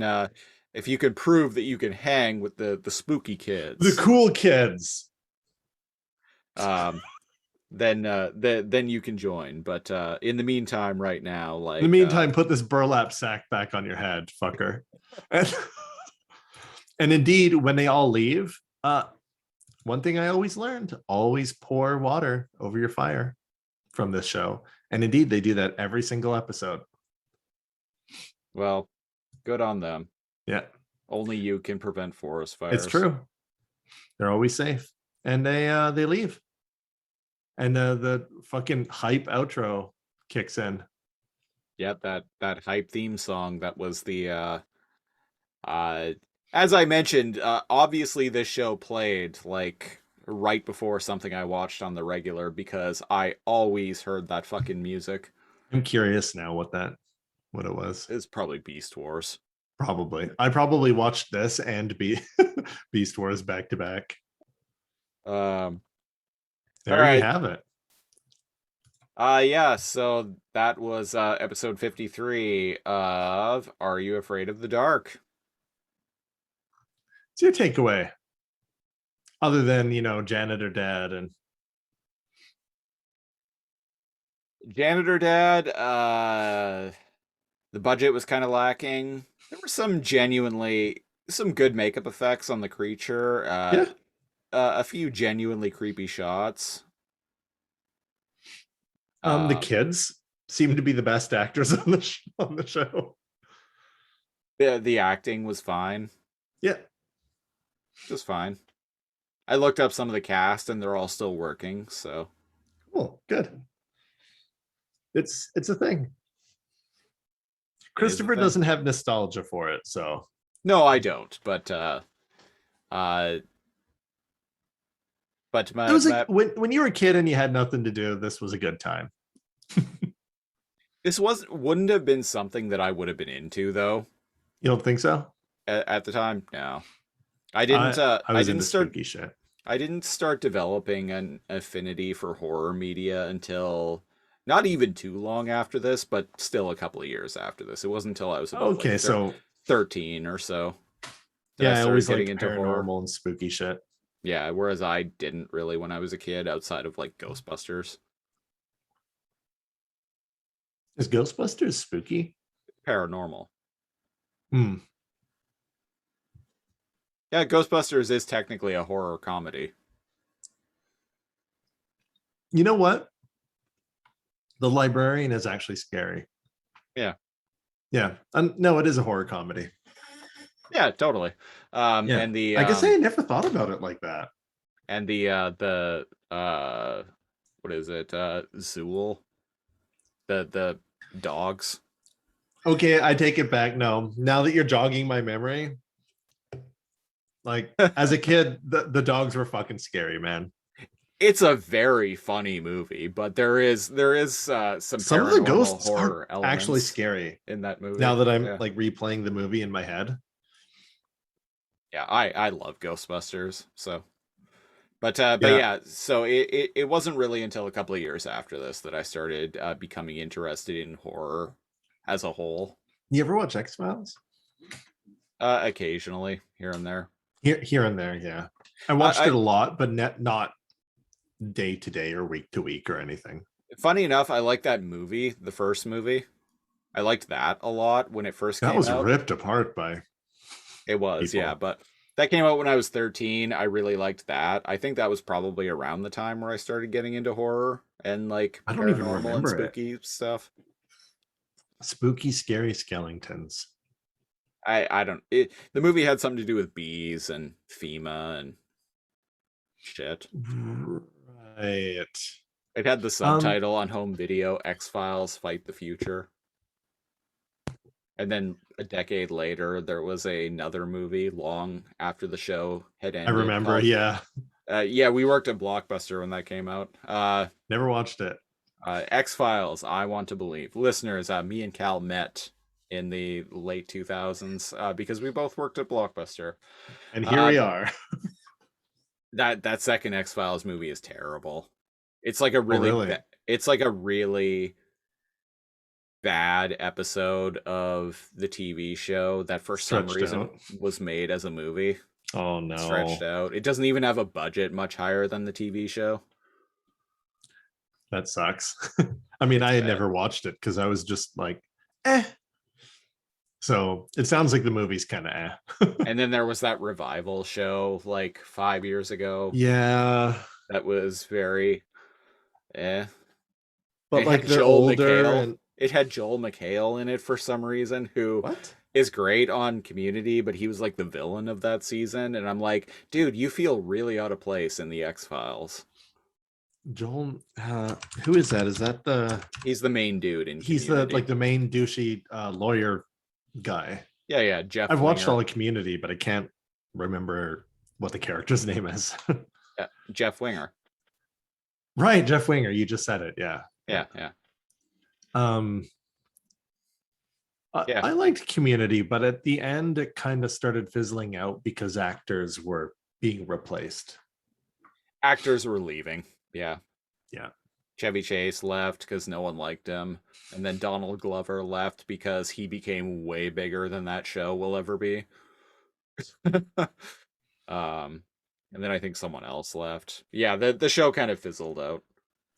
prove that you can hang with the spooky kids, the cool kids, then you can join. But in the meantime, right now, like in the meantime, put this burlap sack back on your head, fucker. And indeed, when they all leave, one thing I always learned: always pour water over your fire from this show. And indeed, they do that every single episode. Well, good on them. Yeah. Only you can prevent forest fires. It's true. They're always safe. And they leave. And the fucking hype outro kicks in. Yep, that hype theme song that was the as I mentioned, obviously this show played like right before something I watched on the regular because I always heard that fucking music. I'm curious now what it was. It's probably Beast Wars. Probably. I probably watched this and Beast Wars back to back. There you have it. Yeah, so that was episode 53 of Are You Afraid of the Dark? What's your takeaway? Other than, Janitor Dad and Janitor Dad, the budget was kind of lacking. There were some good makeup effects on the creature. Yeah. A few genuinely creepy shots. The kids seem to be the best actors on the show. The acting was fine. Yeah. Just fine. I looked up some of the cast and they're all still working, so. Cool. Good. It's a thing. Christopher doesn't have nostalgia for it, so. No, I don't, but it was like when you were a kid and you had nothing to do, this was a good time. This wouldn't have been something that I would have been into, though. You don't think so? At the time, no. I didn't. I didn't start developing an affinity for horror media until not even too long after this, but still a couple of years after this. It wasn't until I was about, so 13 or so. Yeah, I always liked into paranormal horror and spooky shit. Yeah, whereas I didn't really when I was a kid, outside of like Ghostbusters. Is Ghostbusters spooky? Paranormal. Hmm. Yeah, Ghostbusters is technically a horror comedy. You know what? The Librarian is actually scary. Yeah. Yeah. No, it is a horror comedy. Yeah, totally. Yeah. And the I guess I never thought about it like that. and the what is it? Zool, the dogs. Okay, I take it back. No, now that you're jogging my memory, like as a kid, the dogs were fucking scary, man. It's a very funny movie, but there is some Some of the paranormal ghosts are horror actually elements scary. in that Now movie. that I'm Yeah. like replaying the movie in my head. Yeah, I love Ghostbusters. So, but Yeah. yeah, so it wasn't really until a couple of years after this that I started becoming interested in horror as a whole. You ever watch X-Files? Occasionally, here and there. Here and there, yeah. I I, watched it I a lot, but not day to day or week to week or anything. Funny enough, I like that movie, the first movie. I liked that a lot when it first That came was out. ripped apart by It was, yeah, people. but that came out when I was 13. I really liked that. I think that was probably around the time where I started getting into horror and like I don't even paranormal and remember it. spooky stuff. Spooky, scary skeletons. I don't the movie had something to do with bees and FEMA and shit. Right. It had the Um, subtitle on home video, X-Files Fight the Future. And then a decade later, there was another movie long after the show had I ended remember, called yeah. yeah, we worked at Blockbuster when that came out. Never watched it. X-Files, I Want to Believe. Listeners, me and Cal met in the late 2000s because we both worked at Blockbuster. And here Uh, we are. that second X-Files movie is terrible. It's like a Oh, really really? it's like a really bad episode of the TV show that for some Stretched reason out. was made as a movie. Oh Stretched no. out. It doesn't even have a budget much higher than the TV show. That sucks. I mean, It's I had bad. never watched it because I was just like, eh. So it sounds like the movie's kind of eh. And then there was that revival show like 5 years ago Yeah. that was very eh. But It like had they're Joel older McHale. and It had Joel McHale in it for some reason, who what? is great on Community, but he was like the villain of that season. And I'm like, dude, you feel really out of place in the X-Files. Joel, who is that? Is that the He's the main dude in he's the Community. like the main douchey lawyer guy? Yeah, yeah, Jeff I've watched all Winger. of Community, but I can't remember what the character's name is. Yeah, Jeff Winger. Right, Jeff Winger. You just said it. Yeah. Yeah, yeah, Um, yeah. I liked Community, but at the end, it kind of started fizzling out because actors were being replaced. Actors were leaving. Yeah. Yeah. Chevy Chase left because no one liked him. And then Donald Glover left because he became way bigger than that show will ever be. um, and then I think someone else left. Yeah, the show kind of fizzled out.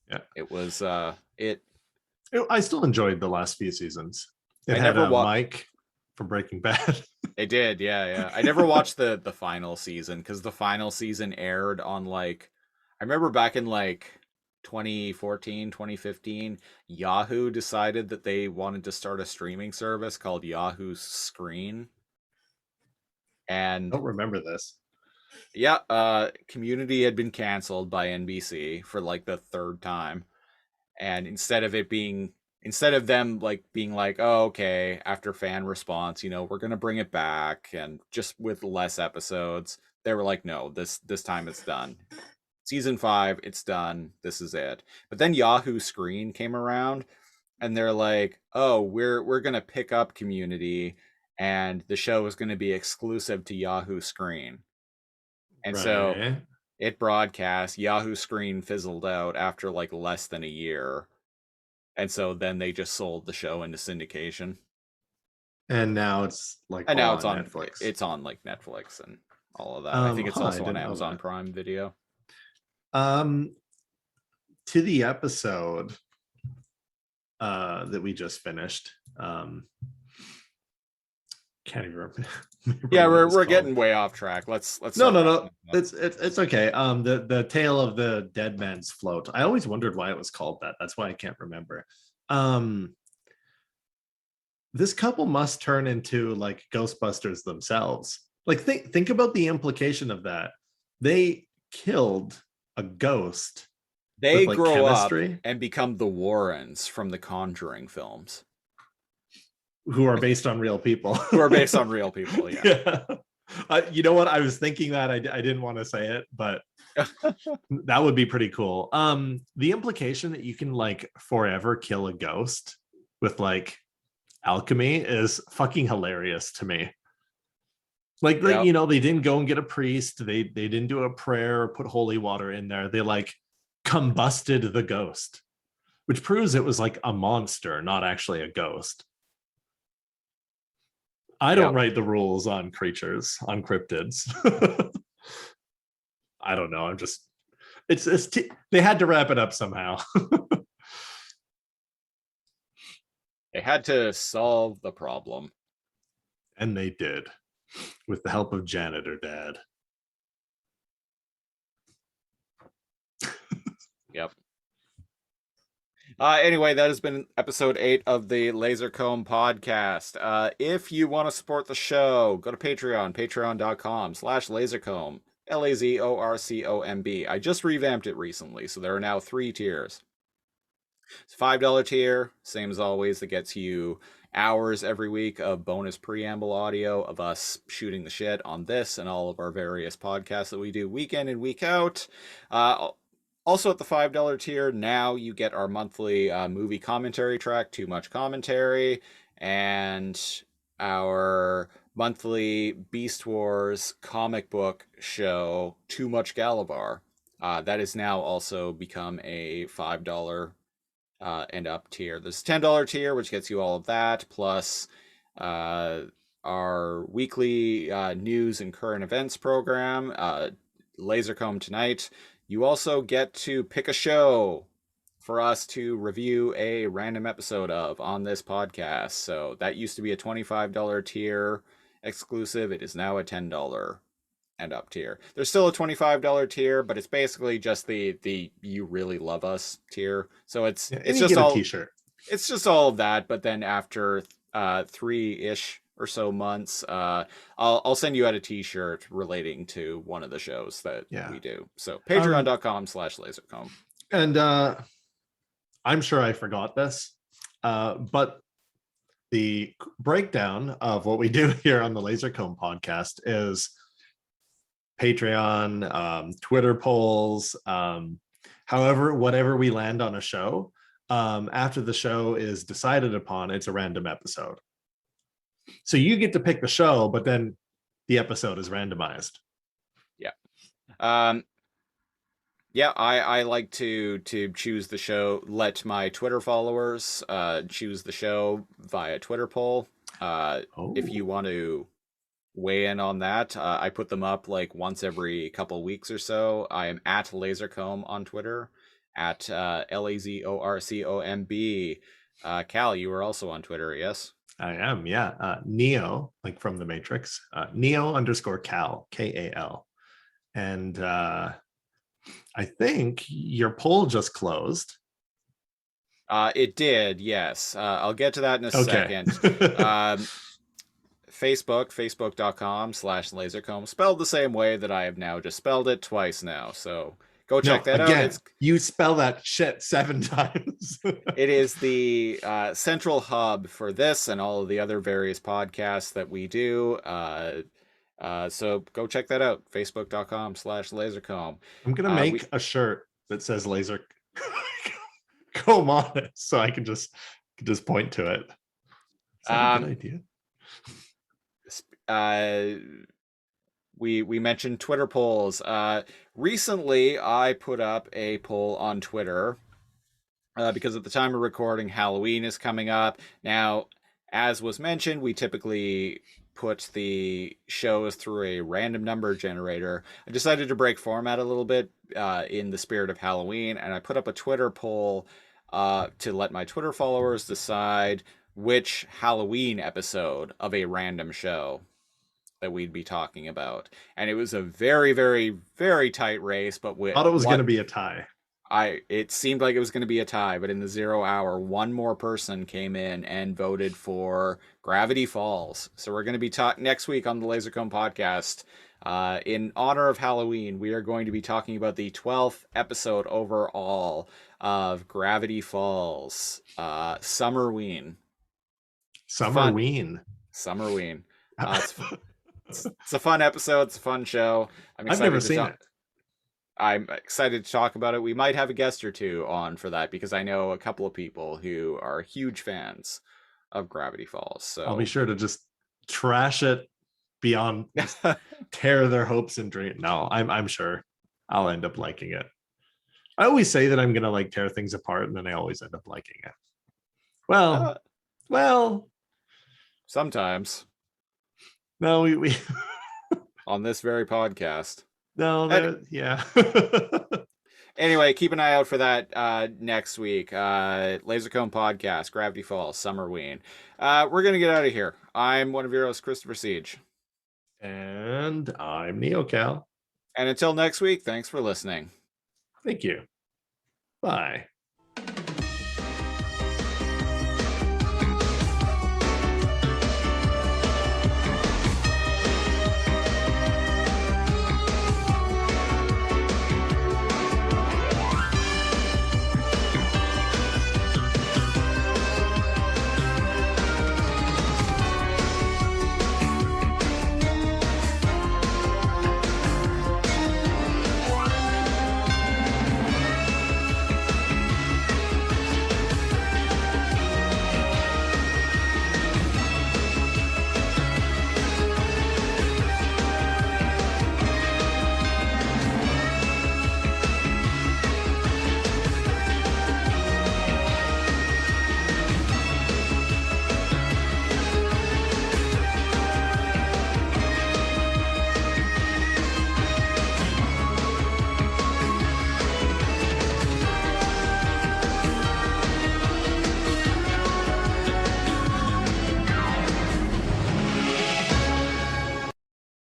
Yeah. It was I still enjoyed the last few seasons. It I had never a watched. Mike from Breaking Bad. It did, yeah, yeah. I never watched the final season because the final season aired on like I remember back in like 2014, 2015, Yahoo decided that they wanted to start a streaming service called Yahoo Screen. I And don't remember this. yeah, Community had been canceled by NBC for like the third time. And instead of them like being like, oh, okay, after fan response, we're gonna bring it back and just with less episodes, they were like, no, this time it's done. Season 5, it's done. This is it. But then Yahoo Screen came around and they're like, oh, we're gonna pick up Community and the show is gonna be exclusive to Yahoo Screen. And so Right. it broadcast, Yahoo Screen fizzled out after like less than a year. And so then they just sold the show into syndication. And now it's like And all now on Netflix. it's on like Netflix and all of that. I think it's I also on didn't know Amazon that. Prime Video. Um, to the episode that we just finished. Can't even remember Yeah, what it was we're called. getting way off track. Let's No, start no, wrapping no. this up. It's okay. The tale of the dead man's float. I always wondered why it was called that. That's why I can't remember. Um, this couple must turn into like Ghostbusters themselves. Like think about the implication of that. They killed a ghost with They like grow up chemistry, and become the Warrens from the Conjuring films, who are based on real people. who are based on real people. Yeah. Yeah. You know what? I was thinking that I didn't want to say it, but that would be pretty cool. The implication that you can like forever kill a ghost with like alchemy is fucking hilarious to me. Like Yep. you know, they didn't go and get a priest. They didn't do a prayer or put holy water in there. They like combusted the ghost, which proves it was like a monster, not actually a ghost. I don't Yep. write the rules on creatures, on cryptids. I don't know. I'm just they had to wrap it up somehow. They had to solve the problem. And they did with the help of Janitor Dad. Yep. Anyway, that has been episode 8 of the Lasercomb podcast. If you want to support the show, go to Patreon, patreon.com/lasercomb, LAZORCOMB. I just revamped it recently, so there are now 3 tiers. It's $5 tier, same as always, that gets you hours every week of bonus preamble audio of us shooting the shit on this and all of our various podcasts that we do week in and week out. Also at the $5 tier, now you get our monthly movie commentary track, Too Much Commentary, and our monthly Beast Wars comic book show, Too Much Galavar. That has now also become a $5 and up tier. There's $10 tier, which gets you all of that, plus uh, our weekly news and current events program, Lasercomb Tonight. You also get to pick a show for us to review a random episode of on this podcast. So that used to be a $25 tier exclusive. It is now a $10 and up tier. There's still a $25 tier, but it's basically just the you really love us tier. So Yeah, it's and you just get a all t-shirt. it's just all of that. But then after 3-ish or so months, I'll send you out a t-shirt relating to one of the shows that Yeah. we do. So Um patreon.com/lasercomb. and I'm sure I forgot this. But the breakdown of what we do here on the Lasercomb podcast is Patreon, Twitter polls, however, whatever we land on a show. After the show is decided upon, it's a random episode. So you get to pick the show, but then the episode is randomized. Yeah. Um, yeah, I like to choose the show. Let my Twitter followers choose the show via Twitter poll. If you want to weigh in on that, I put them up like once every couple weeks or so. I am at Lasercomb on Twitter, at LAZORCOMB. Cal, you are also on Twitter, yes? I am, yeah. Neo, like from the Matrix. Neo_Cal, KAL. And I think your poll just closed. It did, yes. I'll get to that in a Okay. second. Facebook.com/lasercomb, spelled the same way that I have now just spelled it twice now. So go check No, that out. again, you spell that shit 7 times. It is the central hub for this and all of the other various podcasts that we do. So go check that out. Facebook.com/lasercomb. I'm gonna We make a shirt that says laser comb on it so I can just point to it. Is that a good um idea? uh we mentioned Twitter polls. Recently I put up a poll on Twitter because at the time of recording, Halloween is coming up. Now, as was mentioned, we typically put the shows through a random number generator. I decided to break format a little bit in the spirit of Halloween, and I put up a Twitter poll to let my Twitter followers decide which Halloween episode of a random show that we'd be talking about. And it was a very, very, very tight race, but with Thought it was going what to be a tie. it seemed like it was going to be a tie, but in the 0 hour, one more person came in and voted for Gravity Falls. So we're going to be talking next week on the LaserComb podcast. In honor of Halloween, we are going to be talking about the 12th episode overall of Gravity Falls, Summerween. Fun, Summerween. Summerween. It's a fun episode. It's a fun show. I'm I've never excited to seen talk. it. I'm excited to talk about it. We might have a guest or two on for that because I know a couple of people who are huge fans of Gravity Falls. I'll be So sure to just trash it beyond, just tear their hopes and dreams. No, I'm sure I'll end up liking it. I always say that I'm gonna like tear things apart, and then I always end up liking it. uh, Well, sometimes no, we on this very podcast. no, And yeah. anyway, keep an eye out for that next week. LaserComb podcast, Gravity Falls, Summerween. We're gonna get out of here. I'm one of your hosts, Christopher Siege. And I'm NeoCal. And until next week, thanks for listening. Thank you. Bye.